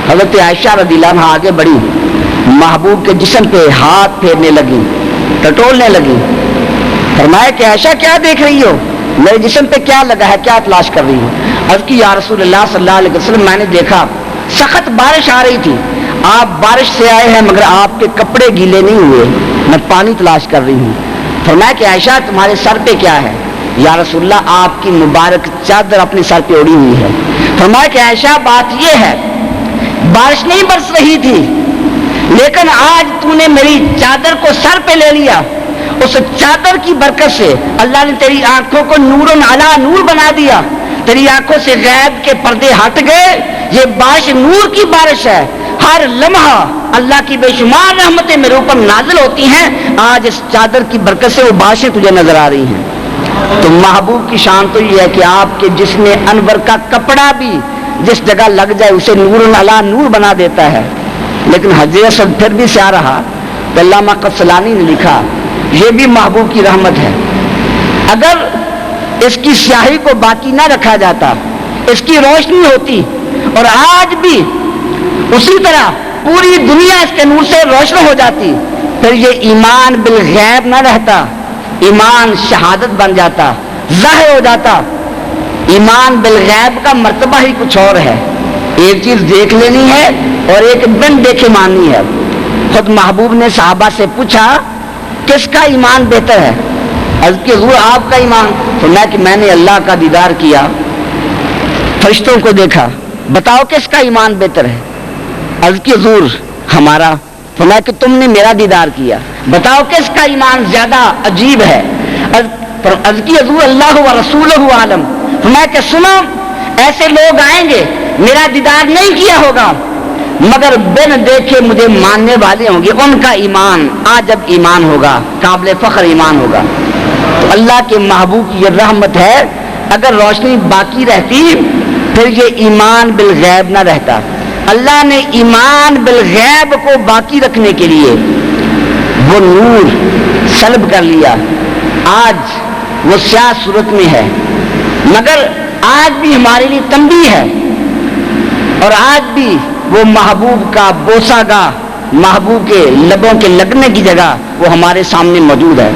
A: حضرت عائشہ رضی اللہ عنہا آگے بڑھی، محبوب کے جسم پہ ہاتھ پھیرنے لگی، ٹٹولنے لگی۔ فرمایا کہ عائشہ کیا دیکھ رہی ہو، میرے جسم پہ کیا لگا ہے، کیا تلاش کر رہی ہو؟ عرض کی یا رسول اللہ صلی اللہ علیہ وسلم میں نے دیکھا سخت بارش آ رہی تھی، آپ بارش سے آئے ہیں مگر آپ کے کپڑے گیلے نہیں ہوئے، میں پانی تلاش کر رہی ہوں۔ فرمایا کہ عائشہ تمہارے سر پہ کیا ہے؟ یا رسول اللہ آپ کی مبارک چادر اپنے سر پہ اڑی ہوئی ہے۔ فرمایا کہ عائشہ بات یہ ہے بارش نہیں برس رہی تھی لیکن آج تو نے میری چادر کو سر پہ لے لیا، اس چادر کی برکت سے اللہ نے تیری آنکھوں کو نور علی نور بنا دیا، تیری آنکھوں سے غیب کے پردے ہٹ گئے، یہ بارش نور کی بارش ہے، ہر لمحہ اللہ کی بے شمار رحمتیں میرے اوپر نازل ہوتی ہیں، آج اس چادر کی برکت سے وہ بارشیں تجھے نظر آ رہی ہیں۔ تو محبوب کی شان تو یہ ہے کہ آپ کے جسم انور کا کپڑا بھی جس جگہ لگ جائے اسے نور علی نور بنا دیتا ہے. لیکن حجر اسود پھر بھی سیاہ رہا. تو علامہ قسطلانی نے لکھا یہ بھی محبوب کی رحمت ہے. اگر اس کی سیاہی کو باقی نہ رکھا جاتا، اس کی روشنی ہوتی اور آج بھی اسی طرح پوری دنیا اس کے نور سے روشن ہو جاتی، پھر یہ ایمان بالغیب نہ رہتا، ایمان شہادت بن جاتا، ظاہر ہو جاتا. ایمان بالغیب کا مرتبہ ہی کچھ اور ہے. ایک چیز دیکھ لینی ہے اور ایک بن دیکھے ماننی ہے. خود محبوب نے صحابہ سے پوچھا کس کا ایمان بہتر ہے؟ عرض کی حضور آپ کا ایمان. فرمایا کہ میں نے اللہ کا دیدار کیا، فرشتوں کو دیکھا، بتاؤ کس کا ایمان بہتر ہے؟ عرض کی حضور ہمارا. فرمایا کہ تم نے میرا دیدار کیا، بتاؤ کس کا ایمان زیادہ عجیب ہے؟ عرض کی حضور اللہ و رسولہ عالم. فرمایا کہ سنو ایسے لوگ آئیں گے میرا دیدار نہیں کیا ہوگا مگر بن دیکھے مجھے ماننے والے ہوں گے، ان کا ایمان عجب ایمان ہوگا، قابل فخر ایمان ہوگا. تو اللہ کے محبوب کی یہ رحمت ہے، اگر روشنی باقی رہتی پھر یہ ایمان بالغیب نہ رہتا. اللہ نے ایمان بالغیب کو باقی رکھنے کے لیے وہ نور سلب کر لیا. آج وہ سیاہ صورت میں ہے مگر آج بھی ہمارے لیے تنبیہ ہے، اور آج بھی وہ محبوب کا بوسہ گاہ، محبوب کے لبوں کے لگنے کی جگہ وہ ہمارے سامنے موجود ہے.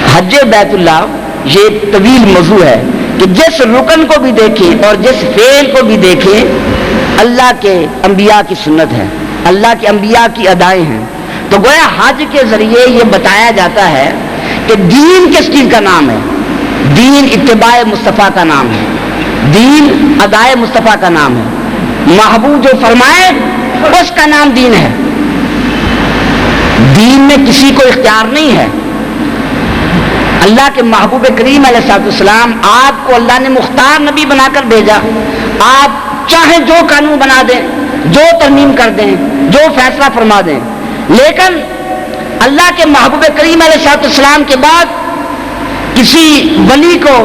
A: حج بیت اللہ یہ ایک طویل موضوع ہے کہ جس رکن کو بھی دیکھیں اور جس فعل کو بھی دیکھیں اللہ کے انبیاء کی سنت ہے، اللہ کے انبیاء کی ادائیں ہیں. تو گویا حج کے ذریعے یہ بتایا جاتا ہے کہ دین کس چیز کا نام ہے؟ دین اتباع مصطفیٰ کا نام ہے، دین ادائے مصطفیٰ کا نام ہے. محبوب جو فرمائے اس کا نام دین ہے. دین میں کسی کو اختیار نہیں ہے. اللہ کے محبوب کریم علیہ السلام آپ کو اللہ نے مختار نبی بنا کر بھیجا. آپ چاہیں جو قانون بنا دیں، جو ترمیم کر دیں، جو فیصلہ فرما دیں، لیکن اللہ کے محبوب کریم علیہ السلام کے بعد کسی ولی کو،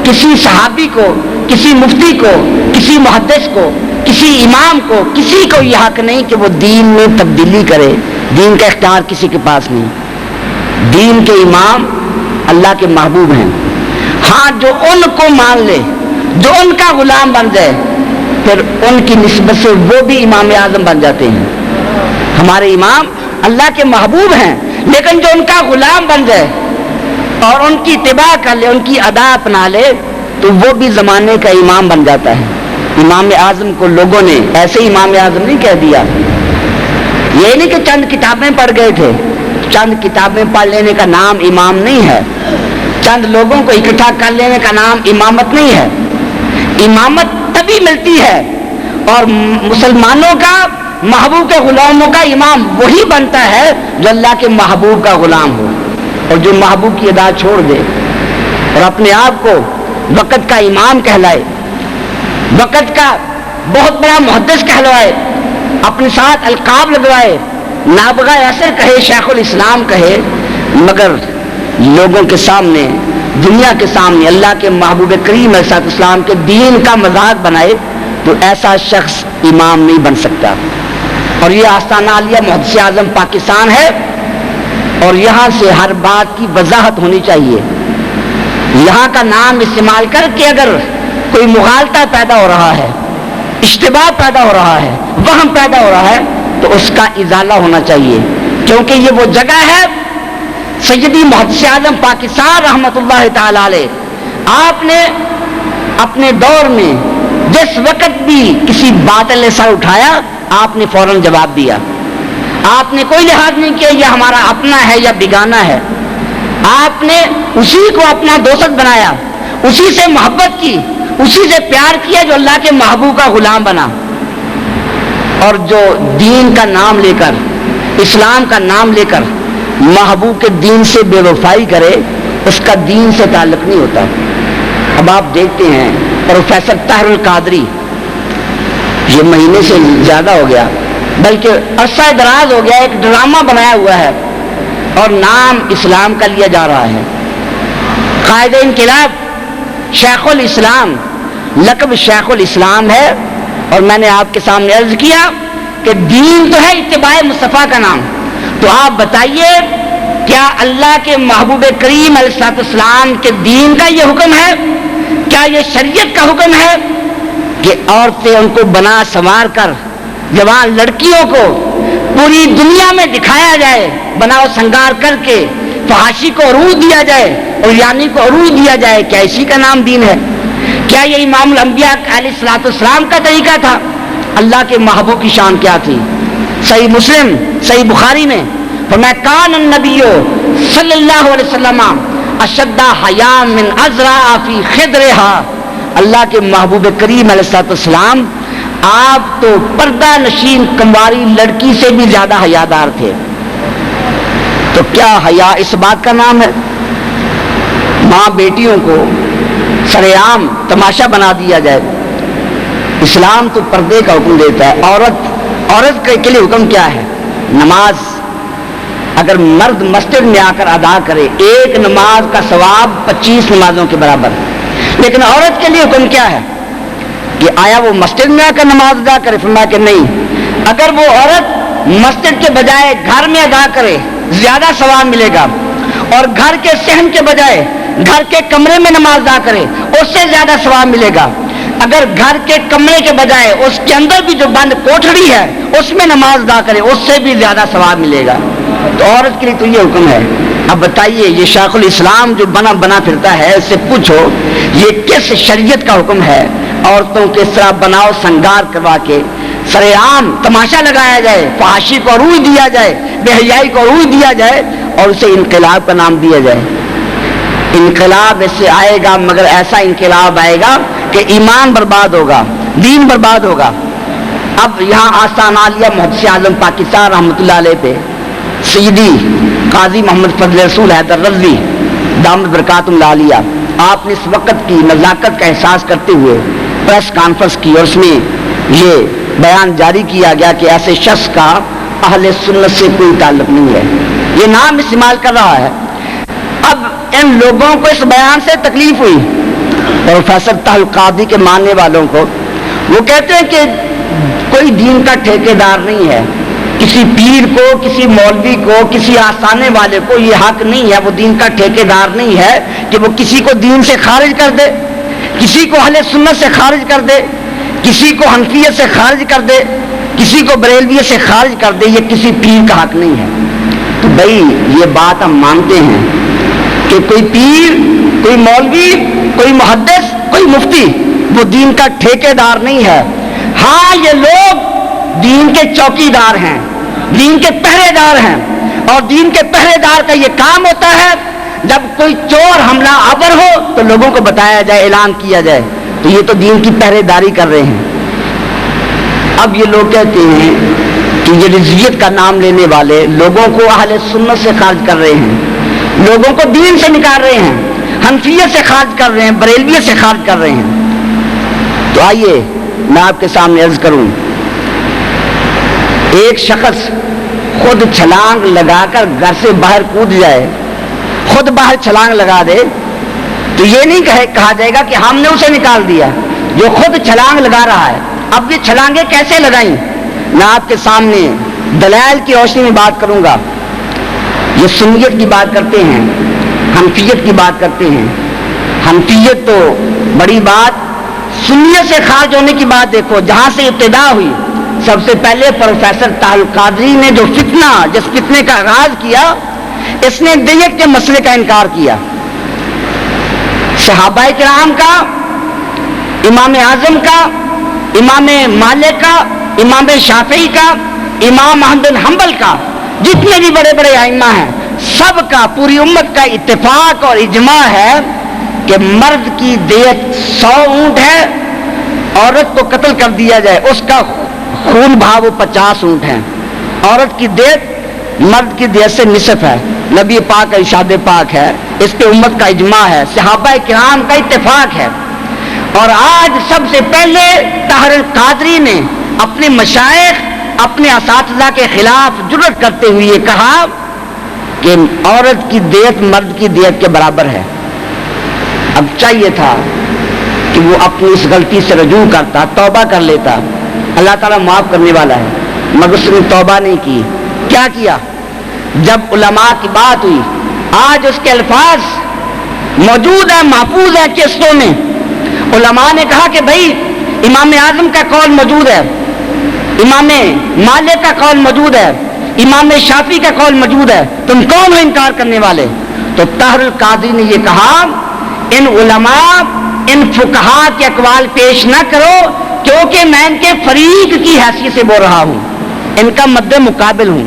A: کسی صحابی کو، کسی مفتی کو، کسی محدث کو، کسی امام کو، کسی کو یہ حق نہیں کہ وہ دین میں تبدیلی کرے. دین کا اختیار کسی کے پاس نہیں. دین کے امام اللہ کے محبوب ہیں. ہاں جو ان کو مان لے، جو ان کا غلام بن جائے، پھر ان کی نسبت سے وہ بھی امام اعظم بن جاتے ہیں. ہمارے امام اللہ کے محبوب ہیں، لیکن جو ان کا غلام بن جائے اور ان کی اتباع کر لے، ان کی ادا اپنا لے، تو وہ بھی زمانے کا امام بن جاتا ہے. امام اعظم کو لوگوں نے ایسے امام اعظم نہیں کہہ دیا. یہ نہیں کہ چند کتابیں پڑھ گئے تھے. چند کتابیں پڑھ لینے کا نام امام نہیں ہے. چند لوگوں کو اکٹھا کر لینے کا نام امامت نہیں ہے. امامت تبھی ملتی ہے اور مسلمانوں کا، محبوب کے غلاموں کا امام وہی بنتا ہے جو اللہ کے محبوب کا غلام ہو، اور جو محبوب کی ادا چھوڑ دے اور اپنے آپ کو وقت کا امام کہلائے، وقت کا بہت بڑا محدث کہلوائے، اپنے ساتھ القاب لگوائے، نابغہ اثر کہے، شیخ الاسلام کہے، مگر لوگوں کے سامنے، دنیا کے سامنے اللہ کے محبوب کریم علیہ السلام کے دین کا مذاق بنائے، تو ایسا شخص امام نہیں بن سکتا. اور یہ آستانہ عالیہ محدث اعظم پاکستان ہے، اور یہاں سے ہر بات کی وضاحت ہونی چاہیے. یہاں کا نام استعمال کر کے اگر کوئی مغالطہ پیدا ہو رہا ہے، اشتباہ پیدا ہو رہا ہے، وہم پیدا ہو رہا ہے، تو اس کا ازالہ ہونا چاہیے. کیونکہ یہ وہ جگہ ہے سیدی محدث اعظم پاکستان رحمت اللہ تعالی علیہ. آپ نے اپنے دور میں جس وقت بھی کسی باطل نے سر اٹھایا، آپ نے فوراً جواب دیا. آپ نے کوئی لحاظ نہیں کیا یہ ہمارا اپنا ہے یا بیگانہ ہے. آپ نے اسی کو اپنا دوست بنایا، اسی سے محبت کی، اسی سے پیار کیا جو اللہ کے محبوب کا غلام بنا. اور جو دین کا نام لے کر، اسلام کا نام لے کر محبوب کے دین سے بے وفائی کرے، اس کا دین سے تعلق نہیں ہوتا. اب آپ دیکھتے ہیں پروفیسر طاہر القادری، یہ مہینے سے زیادہ ہو گیا، بلکہ عرصہ دراز ہو گیا، ایک ڈرامہ بنایا ہوا ہے اور نام اسلام کا لیا جا رہا ہے. قائد انقلاب شیخ الاسلام لقب شیخ الاسلام ہے، اور میں نے آپ کے سامنے عرض کیا کہ دین تو ہے اتباع مصطفیٰ کا نام. تو آپ بتائیے کیا اللہ کے محبوب کریم علیہ السلام کے دین کا یہ حکم ہے؟ کیا یہ شریعت کا حکم ہے کہ عورتیں ان کو بنا سنوار کر جوان لڑکیوں کو پوری دنیا میں دکھایا جائے، بناؤ سنگار کر کے فحاشی کو عروج دیا جائے اور یعنی کو عروج دیا جائے؟ کیا اسی کا نام دین ہے؟ کیا یہ امام الانبیاء علیہ السلام کا طریقہ تھا؟ اللہ کے محبوب کی شان کیا تھی؟ صحیح مسلم صحیح بخاری میں فرمایا کان النبی صلی اللہ علیہ وسلم اشد حیا من ازرع فی خدرہا. اللہ کے محبوب کریم علیہ السلام آپ تو پردہ نشین کنواری لڑکی سے بھی زیادہ حیادار تھے. تو کیا حیا اس بات کا نام ہے؟ ماں بیٹیوں کو سرعام تماشا بنا دیا جائے؟ اسلام تو پردے کا حکم دیتا ہے. عورت کے لیے حکم کیا ہے؟ نماز. اگر مرد مسجد میں آ کر ادا کرے ایک نماز کا ثواب 25 نمازوں کے برابر. لیکن عورت کے لیے حکم کیا ہے کہ آیا وہ مسجد میں آ کر نماز ادا کرے؟ فرمایا کہ نہیں. اگر وہ عورت مسجد کے بجائے گھر میں ادا کرے زیادہ ثواب ملے گا، اور گھر کے صحن کے بجائے گھر کے کمرے میں نماز ادا کرے اس سے زیادہ ثواب ملے گا. اگر گھر کے کمرے کے بجائے اس کے اندر بھی جو بند کوٹھڑی ہے اس میں نماز ادا کرے اس سے بھی زیادہ ثواب ملے گا. تو عورت کے لیے تو یہ حکم ہے. اب بتائیے یہ شیخ الاسلام جو بنا پھرتا ہے اس سے پوچھو یہ کس شریعت کا حکم ہے؟ عورتوں کے اس طرح بناؤ سنگار کروا کے سر عام تماشا لگایا جائے، فحاشی کو عروج دیا جائے، بے حیائی کو عروج دیا جائے اور اسے انقلاب کا نام دیا جائے. انقلاب ایسے آئے گا مگر ایسا انقلاب آئے گا کہ ایمان برباد ہوگا، دین برباد ہوگا. اب یہاں آستان عالیہ محدث اعظم پاکستان رحمۃ اللہ علیہ پہ سیدی قاضی محمد فضل رسول حیدر رضوی دامت برکاتہم العالیہ، آپ نے اس وقت کی نزاکت کا احساس کرتے ہوئے پریس کانفرنس کی اور اس میں یہ بیان جاری کیا گیا کہ ایسے شخص کا اہل سنت سے کوئی تعلق نہیں ہے. یہ نام استعمال کر رہا ہے. اب ان لوگوں کو اس بیان سے تکلیف ہوئی. پروفیسر طاہر القادری کے ماننے والوں کو وہ کہتے ہیں کہ کوئی دین کا ٹھیکیدار نہیں ہے. کسی پیر کو، کسی مولوی کو، کسی آستانے والے کو یہ حق نہیں ہے، وہ دین کا ٹھیکیدار نہیں ہے کہ وہ کسی کو دین سے خارج کر دے، کسی کو اہل سنت سے خارج کر دے، کسی کو حنفیت سے خارج کر دے، کسی کو بریلویت سے خارج کر دے. یہ کسی پیر کا حق نہیں ہے. تو بھائی یہ بات ہم مانتے ہیں کہ کوئی پیر، کوئی مولوی، کوئی محدث، کوئی مفتی وہ دین کا ٹھیکیدار نہیں ہے. ہاں یہ لوگ دین کے چوکیدار ہیں، دین کے پہرے دار ہیں، اور دین کے پہرے دار کا یہ کام ہوتا ہے جب کوئی چور حملہ آور ہو تو لوگوں کو بتایا جائے، اعلان کیا جائے. تو یہ تو دین کی پہرے داری کر رہے ہیں. اب یہ لوگ کہتے ہیں کہ یہ رضویت کا نام لینے والے لوگوں کو اہل سنت سے خارج کر رہے ہیں، لوگوں کو دین سے نکال رہے ہیں، حنفیت سے خارج کر رہے ہیں، بریلویت سے خارج کر رہے ہیں. تو آئیے میں آپ کے سامنے عرض کروں. ایک شخص خود چھلانگ لگا کر گھر سے باہر کود جائے، خود باہر چھلانگ لگا دے تو یہ نہیں کہا جائے گا کہ ہم نے اسے نکال دیا. جو خود چھلانگ لگا رہا ہے، اب یہ چھلانگیں کیسے لگائیں؟ میں آپ کے سامنے دلائل کی روشنی میں بات کروں گا. یہ سنیت کی بات کرتے ہیں، حنفیت کی بات کرتے ہیں. حنفیت تو بڑی بات، سنیت سے خارج ہونے کی بات دیکھو. جہاں سے ابتدا ہوئی سب سے پہلے پروفیسر طاہر القادری نے جو جس فتنے کا آغاز کیا، اس نے دیت کے مسئلے کا انکار کیا. صحابہ کرام کا، امام اعظم کا، امام مالک کا، امام شافعی کا، امام احمد بن حنبل کا، جتنے بھی بڑے بڑے ائمہ ہیں سب کا، پوری امت کا اتفاق اور اجماع ہے کہ مرد کی دیت 100 اونٹ ہے، عورت کو قتل کر دیا جائے اس کا خون بہاؤ 50 اونٹ ہیں. عورت کی دیت مرد کی دیت سے نصف ہے. نبی پاک کا ارشاد پاک ہے، اس پہ امت کا اجماع ہے، صحابہ کرام کا اتفاق ہے. اور آج سب سے پہلے طاہر القادری نے اپنے مشائخ، اپنے اساتذہ کے خلاف جرأت کرتے ہوئے یہ کہا کہ عورت کی دیت مرد کی دیت کے برابر ہے. اب چاہیے تھا کہ وہ اپنی اس غلطی سے رجوع کرتا، توبہ کر لیتا، اللہ تعالیٰ معاف کرنے والا ہے، مگر اس نے توبہ نہیں کی۔ کیا کیا؟ جب علماء کی بات ہوئی، آج اس کے الفاظ موجود ہیں، محفوظ ہیں قصوں میں، علماء نے کہا کہ بھائی امام اعظم کا قول موجود ہے، امام مالک کا قول موجود ہے، امام شافعی کا قول موجود ہے، تم کون ہو انکار کرنے والے؟ تو طاہر القادری نے یہ کہا، ان علماء ان فقہا کے اقوال پیش نہ کرو، کیونکہ میں ان کے فریق کی حیثیت سے بول رہا ہوں، ان کا مد مقابل ہوں۔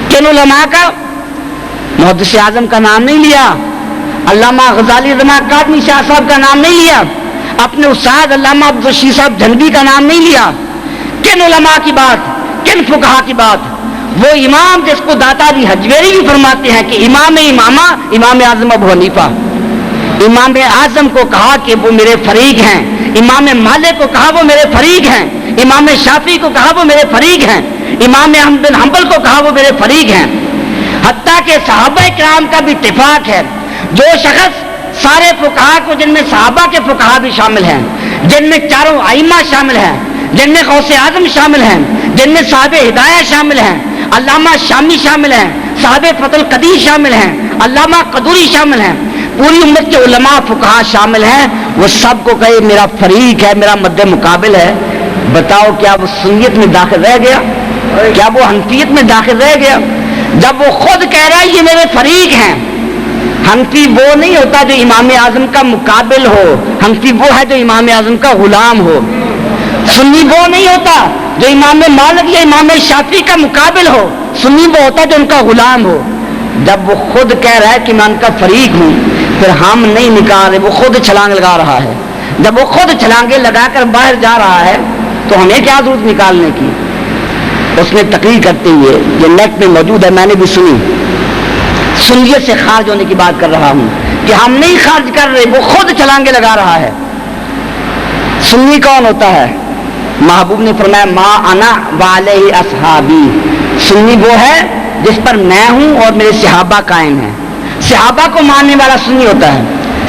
A: کن علماء کا؟ محدث اعظم کا نام نہیں لیا، علامہ غزالی رضا کاظمی شاہ صاحب کا نام نہیں لیا، اپنے استاد علامہ عبدالرشید صاحب جھنگی کا نام نہیں لیا۔ کن علماء کی بات، کن فقہا کی بات؟ وہ امام جس کو داتا جی حجویری بھی فرماتے ہیں کہ امام امامہ امام اعظم ابو حنیفہ، امام اعظم کو کہا کہ وہ میرے فریق ہیں، امام مالک کو کہا وہ میرے فریق ہیں، امام شافعی کو کہا وہ میرے فریق ہیں، امام احمد بن حنبل کو کہا وہ میرے فریق ہیں۔ حتیٰ کہ صحابہ کرام کا بھی اتفاق ہے، جو شخص سارے فقہا کو، جن میں صحابہ کے فقہا بھی شامل ہیں، جن میں چاروں ائمہ شامل ہیں، جن میں غوث اعظم شامل ہیں، جن میں صاحب ہدایہ شامل ہیں، علامہ شامی شامل ہیں، صاحب فتح القدیر شامل ہیں، علامہ قدوری شامل ہیں، پوری امت کے علماء فقہا شامل ہیں، وہ سب کو کہے میرا فریق ہے، میرا مد مقابل ہے۔ بتاؤ کیا وہ سنیت میں داخل رہ گیا؟ کیا وہ حنفیت میں داخل رہ گیا؟ جب وہ خود کہہ رہا ہے یہ میرے فریق ہیں۔ حنفی وہ نہیں ہوتا جو امام اعظم کا مقابل ہو، حنفی وہ ہے جو امام اعظم کا غلام ہو۔ سنی وہ نہیں ہوتا جو امام مالک یا امام شافعی کا مقابل ہو، سنی وہ ہوتا جو ان کا غلام ہو۔ جب وہ خود کہہ رہا ہے کہ میں ان کا فریق ہوں، پھر ہم نہیں نکال رہے، وہ خود چھلانگ لگا رہا ہے۔ جب وہ خود چھلانگیں لگا کر باہر جا رہا ہے تو ہمیں کیا ضرورت نکالنے کی؟ اس نے تقریر کرتے ہوئے، یہ نیٹ میں موجود ہے، میں نے بھی سنی، سنیت سے خارج ہونے کی بات کر رہا ہوں کہ ہم نہیں خارج کر رہے، وہ خود چھلانگیں لگا رہا ہے۔ سنی کون ہوتا ہے؟ محبوب نے فرمایا ما انا وعلیہ اصحابی، سنی وہ ہے جس پر میں ہوں اور میرے صحابہ قائم ہیں۔ صحابہ کو ماننے والا سنی ہوتا ہے۔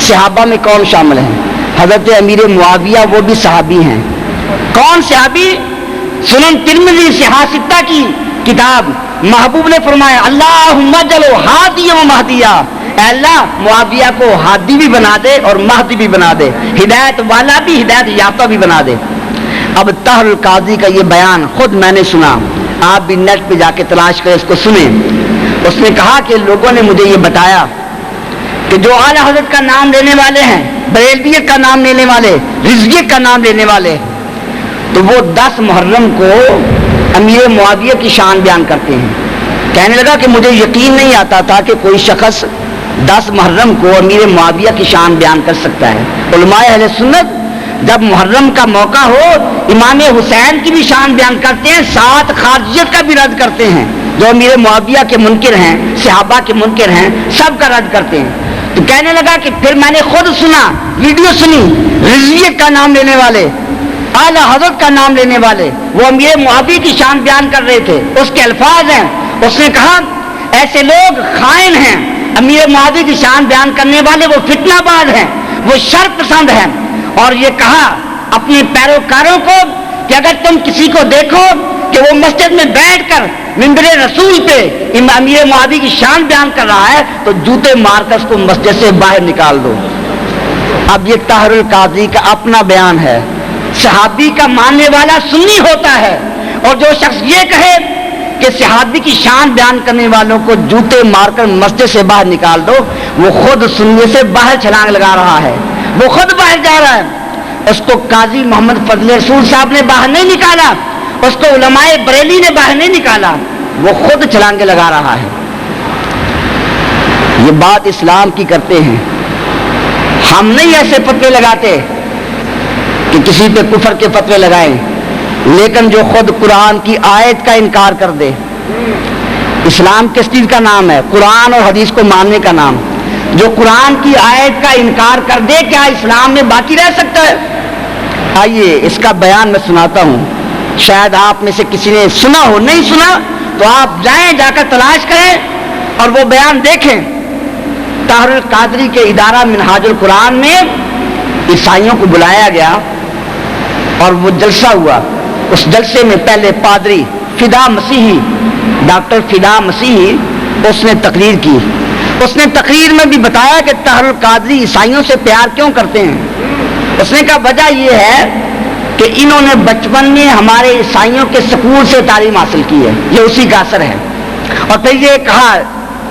A: صحابہ میں کون شامل ہیں؟ حضرت امیر معاویہ وہ بھی صحابی ہیں۔ کون صحابی؟ سنن ترمذی صحاح ستہ کی کتاب، محبوب نے فرمایا اللہم اجعلہ ہادیا و مہدیا، اے اللہ معاویہ کو ہادی بھی بنا دے اور مہدی بھی بنا دے، ہدایت والا بھی، ہدایت یافتہ بھی بنا دے۔ اب طاہر القاضی کا یہ بیان خود میں نے سنا، آپ بھی نیٹ پہ جا کے تلاش کریں، اس کو سنیں۔ اس نے کہا کہ لوگوں نے مجھے یہ بتایا کہ جو اعلیٰ حضرت کا نام لینے والے ہیں، بریلویت کا نام لینے والے، رضویت کا نام لینے والے، تو وہ 10 محرم کو امیر معاویہ کی شان بیان کرتے ہیں۔ کہنے لگا کہ مجھے یقین نہیں آتا تھا کہ کوئی شخص 10 محرم کو امیر معاویہ کی شان بیان کر سکتا ہے۔ علماء اہل سنت جب محرم کا موقع ہو امام حسین کی بھی شان بیان کرتے ہیں، ساتھ خارجیت کا بھی رد کرتے ہیں، جو امیر معاویہ کے منکر ہیں، صحابہ کے منکر ہیں، سب کا رد کرتے ہیں۔ تو کہنے لگا کہ پھر میں نے خود سنا، ویڈیو سنی، رضویت کا نام لینے والے، اعلیٰ حضرت کا نام لینے والے، وہ امیر معاویہ کی شان بیان کر رہے تھے۔ اس کے الفاظ ہیں، اس نے کہا ایسے لوگ خائن ہیں، امیر معاویہ کی شان بیان کرنے والے وہ فتنہ باز ہیں، وہ شر پسند ہیں، اور یہ کہا اپنے پیروکاروں کو کہ اگر تم کسی کو دیکھو کہ وہ مسجد میں بیٹھ کر منبر رسول پہ امیر معاویہ کی شان بیان کر رہا ہے تو جوتے مار کر اس کو مسجد سے باہر نکال دو۔ اب یہ طاہر القاضی کا اپنا بیان ہے۔ صحابی کا ماننے والا سنی ہوتا ہے، اور جو شخص یہ کہے کہ صحابی کی شان بیان کرنے والوں کو جوتے مار کر مسجد سے باہر نکال دو، وہ خود سننے سے باہر چھلانگ لگا رہا ہے، وہ خود باہر جا رہا ہے۔ اس کو قاضی محمد فضل رسول صاحب نے باہر نہیں نکالا، اس کو علماء بریلی نے باہر نہیں نکالا، وہ خود چھلانگیں لگا رہا ہے۔ یہ بات اسلام کی کرتے ہیں، ہم نہیں ایسے فتوے لگاتے کہ کسی پہ کفر کے فتوے لگائیں، لیکن جو خود قرآن کی آیت کا انکار کر دے۔ اسلام کس چیز کا نام ہے؟ قرآن اور حدیث کو ماننے کا نام۔ جو قرآن کی آیت کا انکار کر دے کیا اسلام میں باقی رہ سکتا ہے؟ آئیے اس کا بیان میں سناتا ہوں، شاید آپ میں سے کسی نے سنا ہو، نہیں سنا تو آپ جائیں، جا کر تلاش کریں اور وہ بیان دیکھیں۔ طاہر القادری کے ادارہ منہاج القرآن میں عیسائیوں کو بلایا گیا اور وہ جلسہ ہوا. اس جلسے میں پہلے پادری فدا مسیحی، ڈاکٹر فدا مسیحی، اس نے تقریر کی. اس نے تقریر میں بھی بتایا کہ طاہر القادری عیسائیوں سے پیار کیوں کرتے ہیں. اس نے کہا وجہ یہ ہے کہ انہوں نے بچپن میں ہمارے عیسائیوں کے سکول سے تعلیم حاصل کی ہے، یہ اسی کا اثر ہے. اور پھر یہ کہا،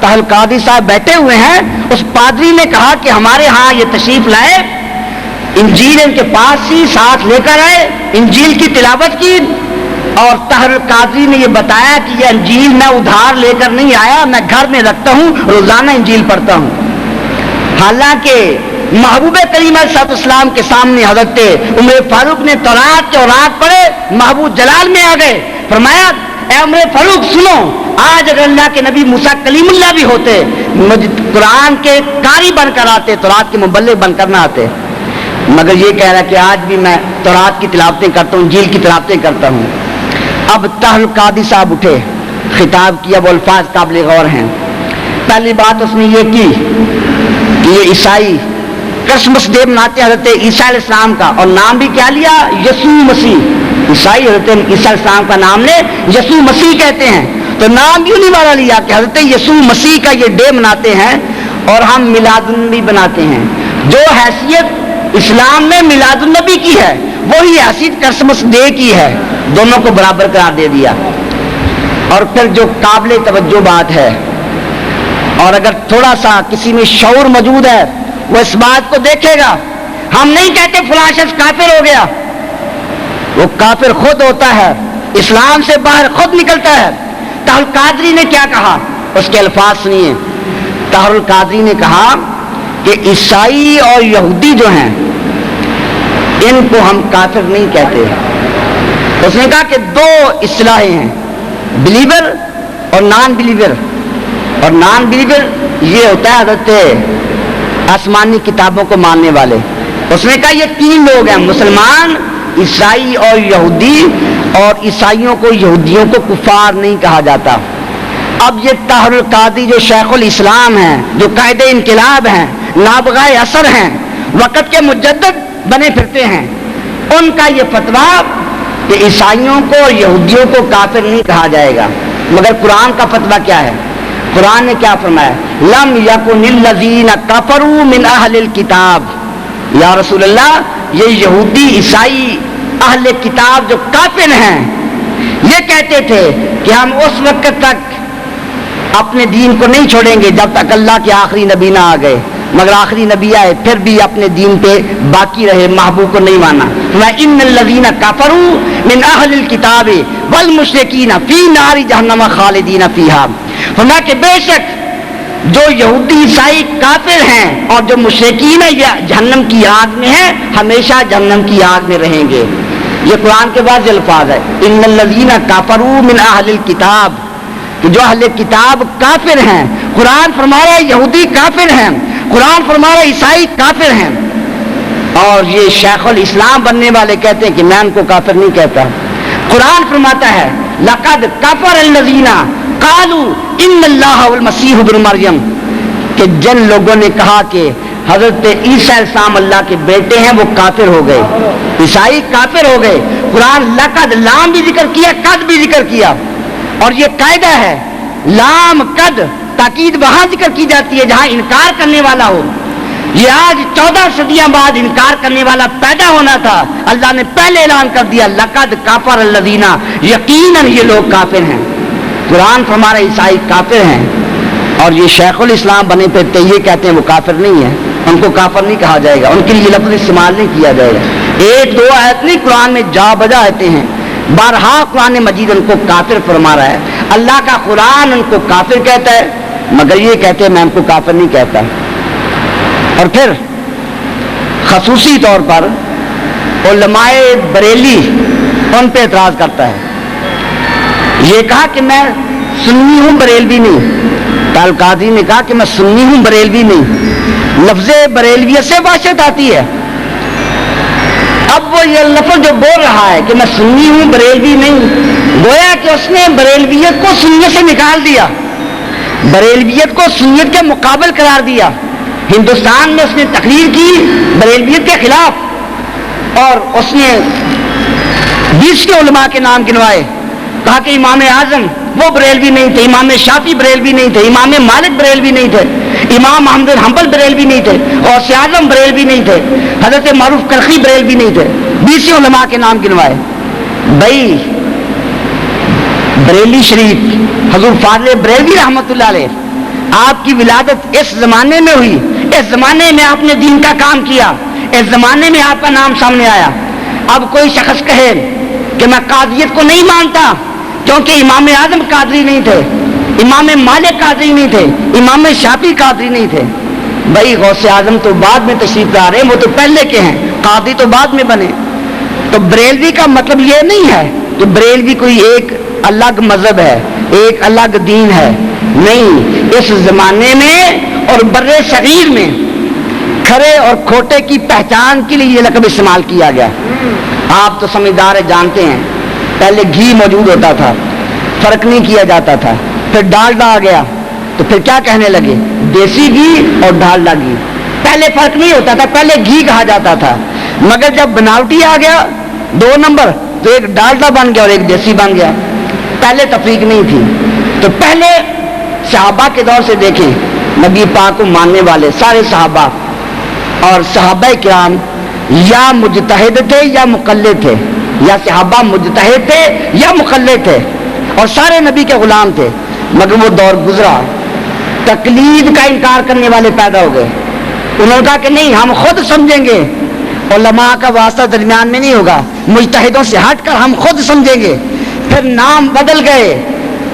A: طاہر القادری صاحب بیٹھے ہوئے ہیں، اس پادری نے کہا کہ ہمارے ہاں یہ تشریف لائے، انجیل ان کے پاس ہی ساتھ لے کر آئے، انجیل کی تلاوت کی. اور طاہر القادری نے یہ بتایا کہ یہ انجیل میں ادھار لے کر نہیں آیا، میں گھر میں رکھتا ہوں، روزانہ انجیل پڑھتا ہوں. حالانکہ محبوب کریم علیہ السلام کے سامنے حضرت عمر فاروق نے تورات کے اورات پڑھے، محبوب جلال میں آ گئے. فرمایا اے عمر فاروق سنو، آج اگر اللہ کے نبی موسیٰ کلیم اللہ بھی ہوتے، مجھے قرآن کے قاری بن کر آتے، تورات کے مبلغ بن کر نہ آتے. مگر یہ کہہ رہا کہ آج بھی میں تورات کی تلاوتیں کرتا ہوں، انجیل کی تلاوتیں کرتا ہوں. اب طاہر القادری صاحب اٹھے، خطاب کیا، وہ الفاظ قابل غور ہیں. پہلی بات اس نے یہ کی کہ یہ عیسائی کرسمس ڈے مناتے حضرت عیسیٰ علیہ السلام کا، اور نام بھی کیا لیا؟ یسوع مسیح. عیسائی حضرت عیسیٰ علیہ السلام کا نام لے یسوع مسیح کہتے ہیں، تو نام بھی انہی والا لیا کہ حضرت یسوع مسیح کا یہ ڈے مناتے ہیں اور ہم میلاد النبی بناتے ہیں. جو حیثیت اسلام میں میلاد النبی کی ہے وہی حیثیت کرسمس ڈے کی ہے، دونوں کو برابر قرار دے دیا. اور پھر جو قابل توجہ بات ہے، اور اگر تھوڑا سا کسی میں شعور موجود ہے وہ اس بات کو دیکھے گا، ہم نہیں کہتے فلاں شخص کافر ہو گیا، وہ کافر خود ہوتا ہے، اسلام سے باہر خود نکلتا ہے. طاہر القادری نے کیا کہا، اس کے الفاظ سنیے. طاہر القادری نے کہا کہ عیسائی اور یہودی جو ہیں ان کو ہم کافر نہیں کہتے. اس نے کہا کہ دو اصطلاحیں ہیں، بلیور اور نان بلیور. اور نان بلیور یہ ہوتا ہے حضرت آسمانی کتابوں کو ماننے والے. اس نے کہا یہ تین لوگ ہیں، مسلمان، عیسائی اور یہودی، اور عیسائیوں کو یہودیوں کو کفار نہیں کہا جاتا. اب یہ طاہر القادری جو شیخ الاسلام ہیں، جو قائد انقلاب ہیں، نابغہ اثر ہیں، وقت کے مجدد بنے پھرتے ہیں، ان کا یہ فتویٰ کہ عیسائیوں کو اور یہودیوں کو کافر نہیں کہا جائے گا. مگر قرآن کا فتویٰ کیا ہے؟ قرآن نے کیا فرمایا؟ لم یکن الذین کفروا من اہل الکتاب. یا رسول اللہ، یہ یہودی عیسائی اہل کتاب جو کافر ہیں یہ کہتے تھے کہ ہم اس وقت تک اپنے دین کو نہیں چھوڑیں گے جب تک اللہ کے آخری نبی نہ آ گئے. مگر آخری نبی آئے پھر بھی اپنے دین پہ باقی رہے، محبوب کو نہیں مانا. ان الذین کفروا من اہل الکتاب والمشرکین فی نار جہنم خالدین فیہا. فرمایا کہ بے شک جو یہودی عیسائی کافر ہیں اور جو مشرکین ہیں یہ جہنم کی آگ میں ہیں، ہمیشہ جہنم کی آگ میں رہیں گے. یہ قرآن کے بعد الفاظ ہے، ان الذین کفروا من اہل الکتاب، کہ جو اہل کتاب کافر ہیں. قرآن فرما رہا ہے یہودی کافر ہیں، قرآن فرما رہا ہے عیسائی کافر ہیں. اور یہ شیخ الاسلام بننے والے کہتے ہیں کہ میں ان کو کافر نہیں کہتا. قرآن فرماتا ہے لقد کفر الذین قالوا ان اللہ والمسیح ابن مریم، کہ جن لوگوں نے کہا کہ حضرت عیسیٰ علیہ السلام اللہ کے بیٹے ہیں وہ کافر ہو گئے، عیسائی کافر ہو گئے. قرآن لقد لام بھی ذکر کیا، قد بھی ذکر کیا، اور یہ قاعدہ ہے لام قد تاکید وہاں ذکر کی جاتی ہے جہاں انکار کرنے والا ہو. یہ آج 14 صدیاں بعد انکار کرنے والا پیدا ہونا تھا، اللہ نے پہلے اعلان کر دیا لقد کفر الذین، یقیناً یہ لوگ کافر ہیں. قرآن ہمارے عیسائی کافر ہیں، اور یہ شیخ الاسلام بنے پھرتے یہ کہتے ہیں وہ کافر نہیں ہے، ان کو کافر نہیں کہا جائے گا، ان کے لیے لفظ استعمال نہیں کیا جائے گا. ایک دو آیت نہیں، قرآن میں جا بجا آتے ہیں، بارہا قرآن مجید ان کو کافر فرما رہا ہے. اللہ کا قرآن ان کو کافر کہتا ہے، مگر یہ کہتے ہیں میں ان کو کافر نہیں کہتا. اور پھر خصوصی طور پر علماء بریلی ان پہ اعتراض کرتا ہے. یہ کہا کہ میں سنی ہوں بریلوی نہیں. طاہر القادری نے کہا کہ میں سنی ہوں بریلوی نہیں. لفظ بریلویت سے وحشت آتی ہے. اب وہ یہ لفظ جو بول رہا ہے کہ میں سنی ہوں بریلوی نہیں، گویا کہ اس نے بریلویت کو سنیت سے نکال دیا، بریلویت کو سنیت کے مقابل قرار دیا. ہندوستان میں اس نے تقریر کی بریلویت کے خلاف، اور اس نے 20 کے علماء کے نام گنوائے، کہا کہ امام اعظم وہ بریلوی نہیں تھے، امام شافعی بریلوی نہیں تھے، امام مالک بریلوی نہیں تھے، امام احمد بن حنبل بریلوی نہیں تھے، غوث اعظم بریلوی نہیں تھے، حضرت معروف کرخی بریلوی نہیں تھے، 20 علماء کے نام گنوائے۔ بھائی بریلی شریف حضور فاضل بریلوی رحمۃ اللہ علیہ، آپ کی ولادت اس زمانے میں ہوئی، اس زمانے میں آپ نے دین کا کام کیا، اس زمانے میں آپ کا نام سامنے آیا۔ اب کوئی شخص کہے کہ میں قادریت کو نہیں مانتا کیونکہ امام اعظم قادری نہیں تھے، امام مالک قادری نہیں تھے، امام شافعی قادری نہیں تھے۔ بھائی غوث اعظم تو بعد میں تشریف لا رہے ہیں، وہ تو پہلے کے ہیں، قادری تو بعد میں بنے۔ تو بریلوی کا مطلب یہ نہیں ہے کہ بریلوی کوئی ایک الگ مذہب ہے، ایک الگ دین ہے، نہیں۔ اس زمانے میں اور بر صغیر میں کھرے اور کھوٹے کی پہچان کے لیے یہ لقب استعمال کیا گیا۔ آپ تو سمجھدار جانتے ہیں، پہلے گھی موجود ہوتا تھا، فرق نہیں کیا جاتا تھا، پھر ڈالڈا آ گیا تو پھر کیا کہنے لگے؟ دیسی گھی اور ڈالڈا گھی۔ پہلے فرق نہیں ہوتا تھا، پہلے گھی کہا جاتا تھا، مگر جب بناوٹی آ گیا 2 نمبر تو ایک ڈالڈا بن گیا اور ایک دیسی بن گیا۔ پہلے تفریق نہیں تھی۔ تو پہلے صحابہ کے دور سے دیکھیں، نبی پاک کو ماننے والے سارے صحابہ اور صحابہ کرام یا مجتہد تھے یا مقلد تھے، یا صحابہ مجتہد تھے یا مقلد تھے، اور سارے نبی کے غلام تھے۔ مگر وہ دور گزرا، تقلید کا انکار کرنے والے پیدا ہو گئے۔ انہوں نے کہا کہ نہیں، ہم خود سمجھیں گے، علماء کا واسطہ درمیان میں نہیں ہوگا، مجتہدوں سے ہٹ کر ہم خود سمجھیں گے۔ پھر نام بدل گئے،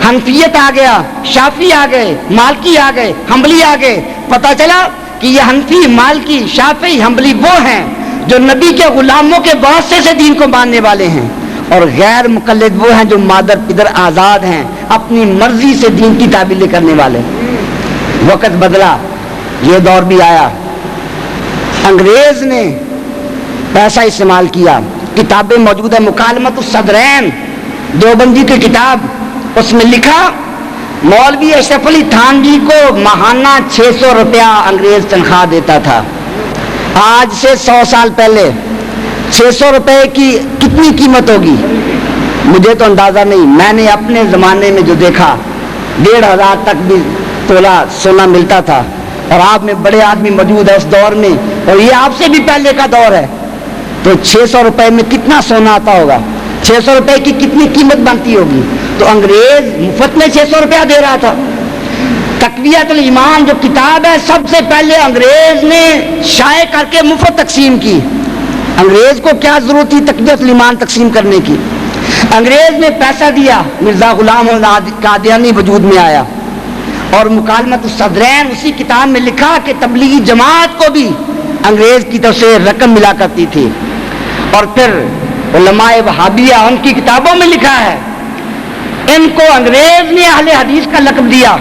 A: حنفیت آ گیا، شافعی آ گئے، مالکی آ گئے، حنبلی آ گئے۔ پتہ چلا کہ یہ حنفی، مالکی، شافعی، حنبلی وہ ہیں جو نبی کے غلاموں کے واسطے سے دین کو ماننے والے ہیں، اور غیر مقلد وہ ہیں جو مادر پدر آزاد ہیں، اپنی مرضی سے دین کی تعبیریں کرنے والے۔ وقت بدلا، یہ دور بھی آیا، انگریز نے پیسہ استعمال کیا۔ کتابیں موجود ہے، مکالمۃ الصدرین دیوبندی کی کتاب، اس میں لکھا مولوی اشرف علی تھانوی کو ماہانہ 600 روپیہ انگریز تنخواہ دیتا تھا۔ آج سے 100 سال پہلے 600 روپے کی کتنی قیمت ہوگی مجھے تو اندازہ نہیں۔ میں نے اپنے زمانے میں جو دیکھا 1500 تک بھی تولہ سونا ملتا تھا، اور آپ میں بڑے آدمی موجود ہے اس دور میں، اور یہ آپ سے بھی پہلے کا دور ہے، تو 600 روپے میں کتنا سونا آتا ہوگا، 600 روپے کی کتنی قیمت بنتی ہوگی۔ تو انگریز مفت میں 600 روپیہ دے رہا تھا۔ تقویۃ الایمان جو کتاب ہے، سب سے پہلے انگریز نے شائع کر کے مفت تقسیم کی۔ انگریز کو کیا ضرورت تھی تقویۃ الایمان تقسیم کرنے کی؟ انگریز نے پیسہ دیا، مرزا غلام قادیانی وجود میں آیا، اور مکالمۃ الصدرین اسی کتاب میں لکھا کہ تبلیغی جماعت کو بھی انگریز کی طرف سے رقم ملا کرتی تھی۔ اور پھر علماء وہابیہ ان کی کتابوں میں لکھا ہے، ان کو انگریز نے اہل حدیث کا لقب دیا۔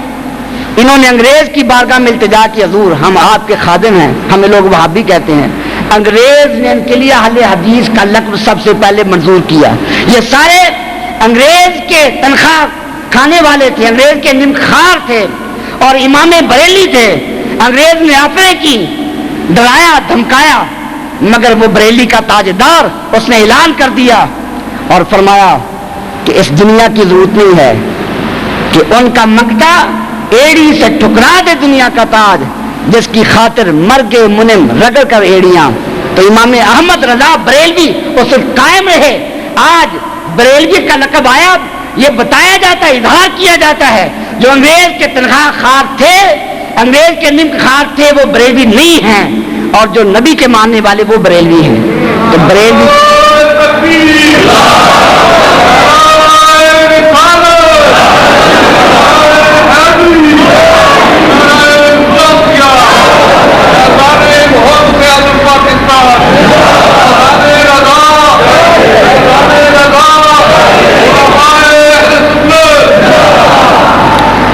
A: انہوں نے انگریز کی بارگاہ میں التجا کی، حضور ہم آپ کے خادم ہیں، ہمیں لوگ وہابی کہتے ہیں۔ انگریز نے ان کے لیے اہل حدیث کا لقب سب سے پہلے منظور کیا۔ یہ سارے انگریز کے تنخواہ کھانے والے تھے، انگریز کے نمخار تھے، اور امام بریلی تھے۔ انگریز نے آفریں کی، ڈرایا دھمکایا، مگر وہ بریلی کا تاجدار اس نے اعلان کر دیا اور فرمایا کہ اس دنیا کی ضرورت نہیں ہے کہ ان کا منگتا ایڑی سے ٹھکرا دے دنیا کا تاج، جس کی خاطر مرگے منم رگڑ کر ایڑیاں۔ تو امام احمد رضا بریلوی اس قائم رہے۔ آج بریلوی کا لقب آیا، یہ بتایا جاتا ہے، اظہار کیا جاتا ہے، جو انگریز کے تنخواہ خار تھے، انگریز کے نمک خار تھے، وہ بریلوی نہیں ہیں، اور جو نبی کے ماننے والے وہ بریلوی ہیں۔ تو بریلوی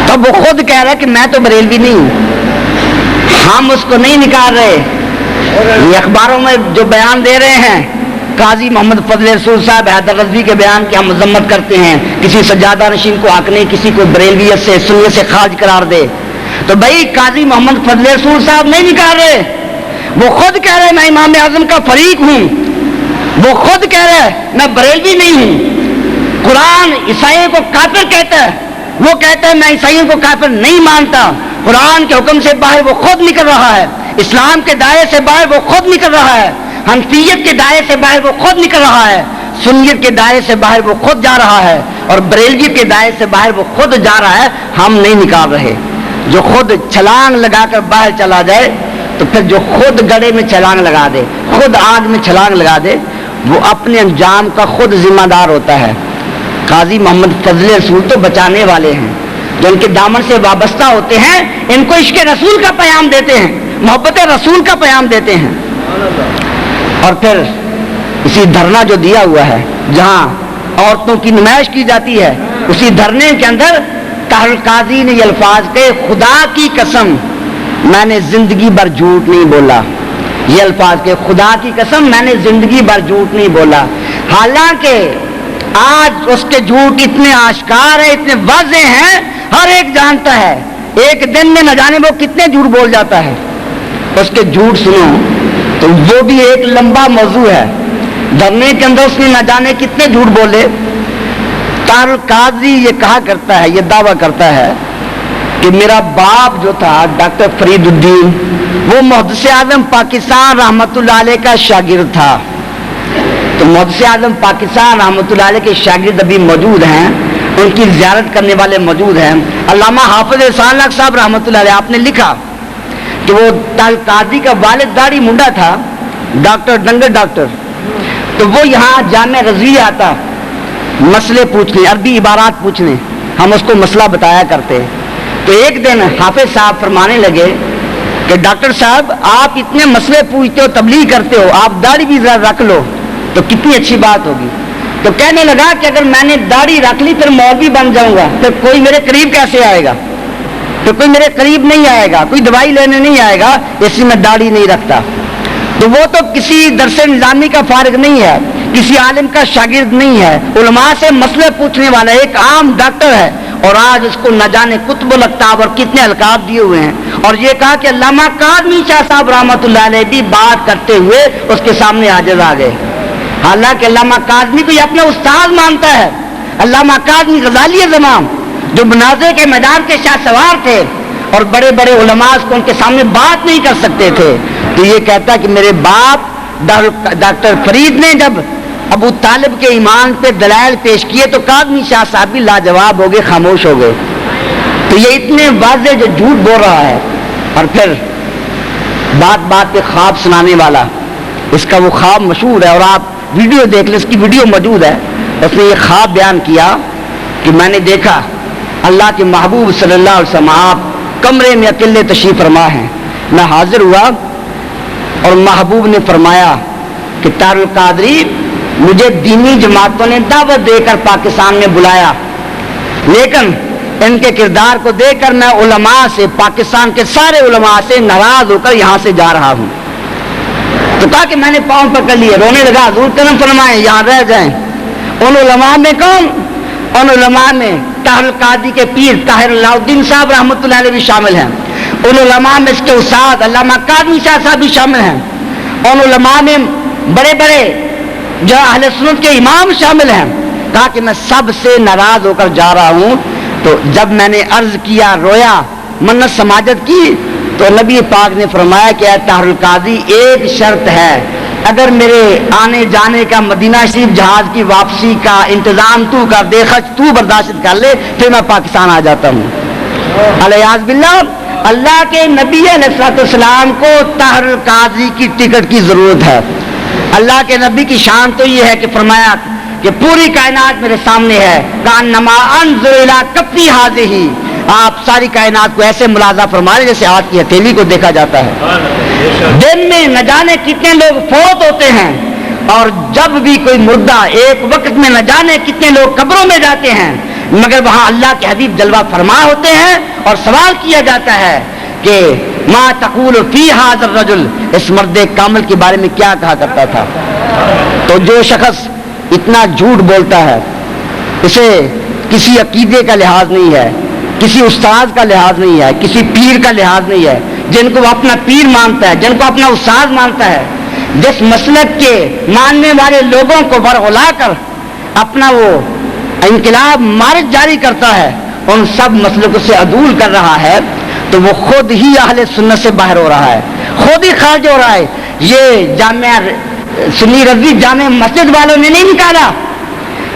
A: تب وہ خود کہہ رہا ہے کہ میں تو بریلوی نہیں ہوں، ہم اس کو نہیں نکال رہے۔ یہ اخباروں میں جو بیان دے رہے ہیں، قاضی محمد فضل رسول صاحب حیدر غزنوی کے بیان کی ہم مذمت کرتے ہیں، کسی سجادہ نشین کو حق نہیں کسی کو بریلویت سے سنیت سے خارج قرار دے۔ تو بھائی قاضی محمد فضل رسول صاحب نہیں نکال رہے، وہ خود کہہ رہے میں امام اعظم کا فریق ہوں، وہ خود کہہ رہے میں بریلوی نہیں ہوں۔ قرآن عیسائیوں کو کافر کہتا ہے، وہ کہتا ہے میں عیسائیوں کو کافر نہیں مانتا۔ قرآن کے حکم سے باہر وہ خود نکل رہا ہے، اسلام کے دائرے سے باہر وہ خود نکل رہا ہے، حنفیت کے دائرے سے باہر وہ خود نکل رہا ہے، سنیت کے دائرے سے باہر وہ خود جا رہا ہے، اور بریلوی کے دائرے سے باہر وہ خود جا رہا ہے۔ ہم نہیں نکال رہے۔ جو خود چھلانگ لگا کر باہر چلا جائے تو پھر جو خود گڑھے میں چھلانگ لگا دے، خود آگ میں چھلانگ لگا دے، وہ اپنے انجام کا خود ذمہ دار ہوتا ہے۔ قاضی محمد فضل رسول تو بچانے والے ہیں، جو ان کے دامن سے وابستہ ہوتے ہیں، ان کو عشق رسول کا پیغام دیتے ہیں، محبت رسول کا پیغام دیتے ہیں۔ اور پھر اسی دھرنا جو دیا ہوا ہے جہاں عورتوں کی نمائش کی جاتی ہے، اسی دھرنے کے اندر طاہر القاضی نے یہ الفاظ کہے، خدا کی قسم میں نے زندگی بھر جھوٹ نہیں بولا۔ یہ الفاظ کہ خدا کی قسم میں نے زندگی بھر جھوٹ نہیں بولا، حالانکہ آج اس کے جھوٹ اتنے آشکار ہیں، اتنے واضح ہیں، ہر ایک جانتا ہے ایک دن میں نہ جانے وہ کتنے جھوٹ بول جاتا ہے۔ اس کے جھوٹ سنو تو وہ بھی ایک لمبا موضوع ہے، دھرنے کے اندر اس نے نہ جانے کتنے جھوٹ بولے۔ طاہر القاضی یہ کہا کرتا ہے، یہ دعویٰ کرتا ہے کہ میرا باپ جو تھا ڈاکٹر فرید الدین، وہ محدث اعظم پاکستان رحمۃ اللہ علیہ کا شاگرد تھا۔ تو محدث اعظم پاکستان رحمۃ اللہ علیہ کے شاگرد ابھی موجود ہیں، ان کی زیارت کرنے والے موجود ہیں۔ علامہ حافظ احسان اللہ صاحب رحمۃ اللہ علیہ آپ نے لکھا کہ وہ طاہر القاضی کا والد داڑھی منڈا تھا، ڈاکٹر ڈنگر ڈاکٹر، تو وہ یہاں جامع رضویہ آتا مسئلے پوچھنے، عربی عبارات پوچھنے، ہم اس کو مسئلہ بتایا کرتے۔ تو ایک دن حافظ صاحب فرمانے لگے کہ ڈاکٹر صاحب آپ اتنے مسئلے پوچھتے ہو، تبلیغ کرتے ہو، آپ داڑھی بھی ذرا رکھ لو تو کتنی اچھی بات ہوگی۔ تو کہنے لگا کہ اگر میں نے داڑھی رکھ لی پھر مولوی بن جاؤں گا، پھر کوئی میرے قریب کیسے آئے گا، پھر کوئی میرے قریب نہیں آئے گا، کوئی دوائی لینے نہیں آئے گا، اس لیے میں داڑھی نہیں رکھتا۔ تو وہ تو کسی درس نظامی کا فارغ نہیں ہے، کسی عالم کا شاگرد نہیں ہے، علماء سے مسئلے پوچھنے والا ایک عام ڈاکٹر ہے، اور آج اس کو نہ جانے کتب الاقطاب اور کتنے القاب دیے ہوئے ہیں۔ اور یہ کہا کہ علامہ کاظمی شاہ صاحب رحمۃ اللہ علیہ بھی بات کرتے ہوئے اس کے سامنے حاضر آ گئے، حالانکہ علامہ کاظمی کو یہ اپنا استاد مانتا ہے۔ علامہ کاظمی غزالی زمام جو مناظرے کے میدان کے شاہ سوار تھے، اور بڑے بڑے علماء کو ان کے سامنے بات نہیں کر سکتے تھے، تو یہ کہتا کہ میرے باپ ڈاکٹر فرید نے جب ابو طالب کے ایمان پہ دلائل پیش کیے تو کاظمی شاہ صاحب بھی لاجواب ہو گئے، خاموش ہو گئے۔ تو یہ اتنے واضح جو جھوٹ بول رہا ہے، اور پھر بات بات پہ خواب سنانے والا، اس کا وہ خواب مشہور ہے، اور آپ ویڈیو دیکھ لیں، اس کی ویڈیو موجود ہے۔ اس نے یہ خواب بیان کیا کہ میں نے دیکھا اللہ کے محبوب صلی اللہ علیہ وسلم آپ کمرے میں اکیلے تشریف فرما ہیں، میں حاضر ہوا اور محبوب نے فرمایا کہ طاہر القادری مجھے دینی جماعتوں نے دعوت دے کر پاکستان میں بلایا، لیکن ان کے کردار کو دیکھ کر میں علماء سے، پاکستان کے سارے علماء سے ناراض ہو کر یہاں سے جا رہا ہوں۔ تو کہا کہ میں نے پاؤں پکڑ لیے، رونے لگا، حضور کرم فرمائیں یہاں رہ جائیں۔ ان علماء میں کون؟ ان علماء میں طاہر القادری کے پیر طاہر اللہ الدین صاحب رحمۃ اللہ علیہ بھی شامل ہیں، ان علماء میں اس کے استاد علامہ کاظمی شاہ صاحب بھی شامل ہیں، ان علماء میں بڑے بڑے جو اہل سنت کے امام شامل ہیں۔ کہا کہ میں سب سے ناراض ہو کر جا رہا ہوں۔ تو جب میں نے عرض کیا، رویا، منت سماجت کی، تو نبی پاک نے فرمایا کہ اے طاہر القادری ایک شرط ہے، اگر میرے آنے جانے کا مدینہ شریف جہاز کی واپسی کا انتظام تو کر دے، خرچ تو برداشت کر لے، پھر میں پاکستان آ جاتا ہوں۔ الیاذ باللہ، اللہ کے نبی علیہ السلام کو طاہر القادری کی ٹکٹ کی ضرورت ہے۔ اللہ کے نبی کی شان تو یہ ہے کہ فرمایا کہ پوری کائنات میرے سامنے ہے، کانما انظر الی کفی ہذہ، آپ ساری کائنات کو ایسے ملاحظہ فرما رہے جیسے ہاتھ کی ہتھیلی کو دیکھا جاتا ہے۔ دن میں نہ جانے کتنے لوگ فوت ہوتے ہیں، اور جب بھی کوئی مردہ ایک وقت میں نہ جانے کتنے لوگ قبروں میں جاتے ہیں، مگر وہاں اللہ کے حبیب جلوہ فرما ہوتے ہیں، اور سوال کیا جاتا ہے کہ ما تقول فی ھذا الرجل، اس مرد کامل کے بارے میں کیا کہا کرتا تھا۔ تو جو شخص اتنا جھوٹ بولتا ہے، اسے کسی عقیدے کا لحاظ نہیں ہے، کسی استاد کا لحاظ نہیں ہے, کسی پیر کا لحاظ نہیں ہے, جن کو وہ اپنا پیر مانتا ہے, جن کو اپنا استاد مانتا ہے, جس مسلک کے ماننے والے لوگوں کو برغلا کر اپنا وہ انقلاب مارچ جاری کرتا ہے, ان سب مسلکوں سے عدول کر رہا ہے, تو وہ خود ہی اہل سنت سے باہر ہو رہا ہے, خود ہی خارج ہو رہا ہے. یہ جامعہ سنی رضوی جامع مسجد والوں نے نہیں نکالا,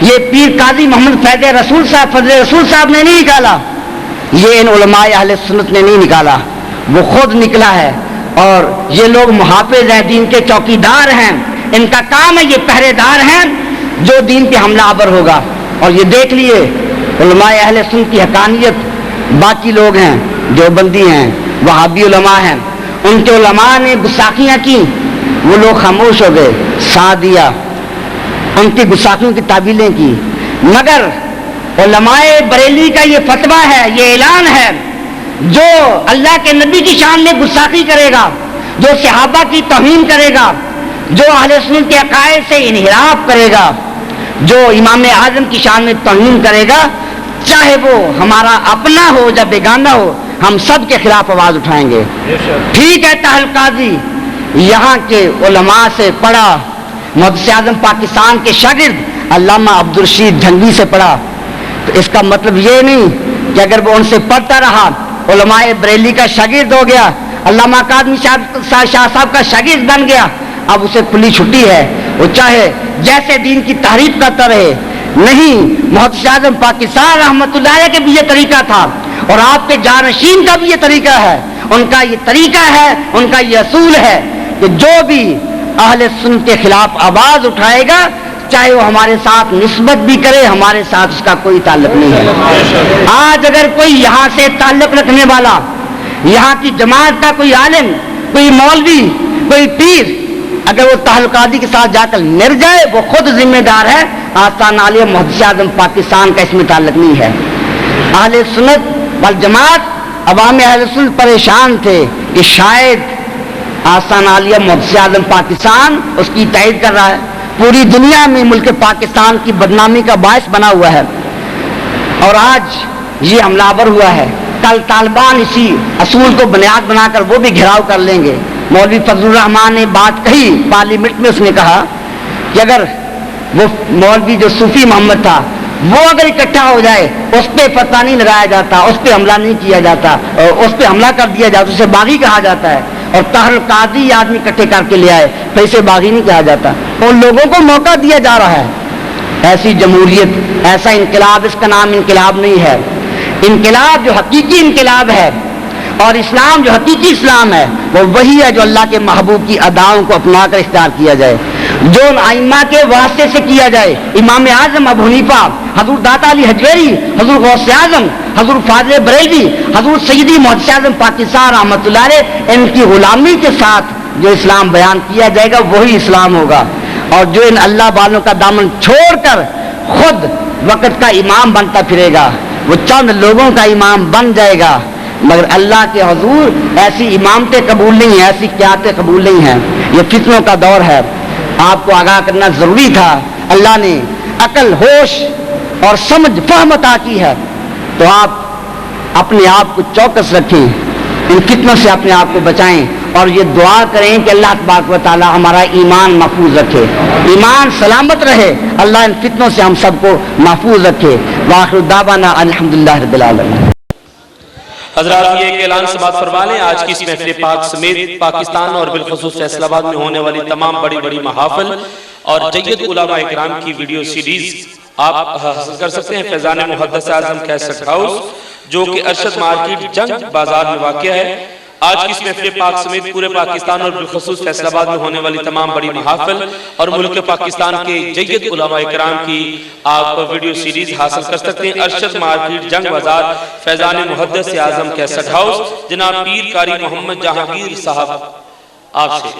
A: یہ پیر قاضی محمد فیض رسول صاحب فضل رسول صاحب نے نہیں نکالا, یہ ان علماء اہل سنت نے نہیں نکالا, وہ خود نکلا ہے. اور یہ لوگ محافظ ہیں, دین کے چوکیدار ہیں, ان کا کام ہے, یہ پہرے دار ہیں جو دین پہ حملہ آور ہوگا. اور یہ دیکھ لیے علماء اہل سنت کی حقانیت, باقی لوگ ہیں جو بندی ہیں, وہابی علماء ہیں, ان کے علماء نے گستاخیاں کی, وہ لوگ خاموش ہو گئے, ساتھ دیا, ان کی گستاخیوں کی تعویلیں کی. مگر علماء بریلی کا یہ فتویٰ ہے, یہ اعلان ہے, جو اللہ کے نبی کی شان میں گستاخی کرے گا, جو صحابہ کی توہین کرے گا, جو اہل سنت کے عقائد سے انحراف کرے گا, جو امام اعظم کی شان میں توہین کرے گا, چاہے وہ ہمارا اپنا ہو یا بیگانہ ہو, ہم سب کے خلاف آواز اٹھائیں گے. ٹھیک ہے, طاہر القاضی یہاں کے علماء سے پڑھا, محدث اعظم پاکستان کے شاگرد علامہ عبدالرشید جھنگوی سے پڑھا, تو اس کا مطلب یہ نہیں کہ اگر وہ ان سے پڑھتا رہا علماء بریلی کا شاگرد ہو گیا, علامہ اکادمی شاہ صاحب کا شاگرد بن گیا, اب اسے کھلی چھٹی ہے, وہ چاہے جیسے دین کی تحریف کرتا رہے. نہیں, محدث اعظم پاکستان رحمۃ اللہ علیہ کے بھی یہ طریقہ تھا, اور آپ کے جانشین کا بھی یہ طریقہ ہے, ان کا یہ طریقہ ہے, ان کا یہ اصول ہے کہ جو بھی اہل سنت کے خلاف آواز اٹھائے گا, چاہے وہ ہمارے ساتھ نسبت بھی کرے, ہمارے ساتھ اس کا کوئی تعلق نہیں ہے. آج اگر کوئی یہاں سے تعلق رکھنے والا, یہاں کی جماعت کا کوئی عالم, کوئی مولوی, کوئی پیر, اگر وہ طاہر القاضی کے ساتھ جا کر مر جائے, وہ خود ذمہ دار ہے. آستانہ عالیہ محدث اعظم پاکستان کا اس میں تعلق نہیں ہے. اہل سنت والجماعت, عوام اہل سنت پریشان تھے کہ شاید آستانہ عالیہ محدث اعظم پاکستان اس کی تائید کر رہا ہے, پوری دنیا میں ملک پاکستان کی بدنامی کا باعث بنا ہوا ہے, اور آج یہ حملہ آور ہوا ہے. کل طالبان اسی اصول کو بنیاد بنا کر وہ بھی گھیراؤ کر لیں گے. مولوی فضل الرحمان نے بات کہی پارلیمنٹ میں, اس نے کہا کہ اگر وہ مولوی جو صوفی محمد تھا, وہ اگر اکٹھا ہو جائے, اس پہ فتویٰ نہیں لگایا جاتا, اس پہ حملہ نہیں کیا جاتا, اس پہ حملہ کر دیا جاتا, اسے باغی کہا جاتا ہے. اور طاہر القاضی آدمی اکٹھے کر کے لے آئے, پھر اسے باغی نہیں کہا جاتا. ان لوگوں کو موقع دیا جا رہا ہے. ایسی جمہوریت, ایسا انقلاب, اس کا نام انقلاب نہیں ہے. انقلاب جو حقیقی انقلاب ہے, اور اسلام جو حقیقی اسلام ہے, وہ وہی ہے جو اللہ کے محبوب کی اداؤں کو اپنا کر اختیار کیا جائے, جو ان ائمہ کے واسطے سے کیا جائے. امام اعظم ابو حنیفہ, حضور داتا علی حجویری, حضور غوث اعظم, حضور فاضل بریلوی, حضور سیدی محدث اعظم پاکستان رحمۃ اللہ علیہ, ان کی غلامی کے ساتھ جو اسلام بیان کیا جائے گا وہی اسلام ہوگا. اور جو ان اللہ والوں کا دامن چھوڑ کر خود وقت کا امام بنتا پھرے گا, وہ چند لوگوں کا امام بن جائے گا, مگر اللہ کے حضور ایسی امامتیں قبول نہیں ہیں, ایسی قیادتیں قبول نہیں ہیں. یہ فتنوں کا دور ہے, آپ کو آگاہ کرنا ضروری تھا. اللہ نے عقل, ہوش اور سمجھ, فہم عطا کی ہے, تو آپ اپنے آپ کو چوکس رکھیں, ان فتنوں سے اپنے آپ کو بچائیں, اور یہ دعا کریں کہ اللہ تبارک و تعالی ہمارا ایمان محفوظ رکھے, ایمان سلامت رہے, اللہ ان فتنوں سے ہم سب کو محفوظ رکھے. وآخر دعوانا الحمدللہ رب العالمین.
B: حضرات, یہ ایک اعلان سماعت فرما لیں. آج کی اس محفل پاک سمیت پاکستان اور بالخصوص فیصل آباد میں ہونے والی تمام بڑی بڑی محافل اور جید علماء اکرام کی ویڈیو سیریز آپ حاصل کر سکتے ہیں فیضان محدث اعظم کیسٹ ہاؤس, جو کہ ارشد مارکیٹ جنگ بازار میں واقع ہے. آج کی اس محفل پاک سمیت پورے پاکستان اور بالخصوص فیصل آباد میں ہونے والی تمام بڑی محافل اور ملک پاکستان کے جید علماء اکرام کی آپ ویڈیو سیریز حاصل کر سکتے ہیں. ارشد مارکیٹ جنگ بازار, فیضان محدث اعظم کیسٹ ہاؤس, جناب پیر قاری محمد جہانگیر صاحب آپ سے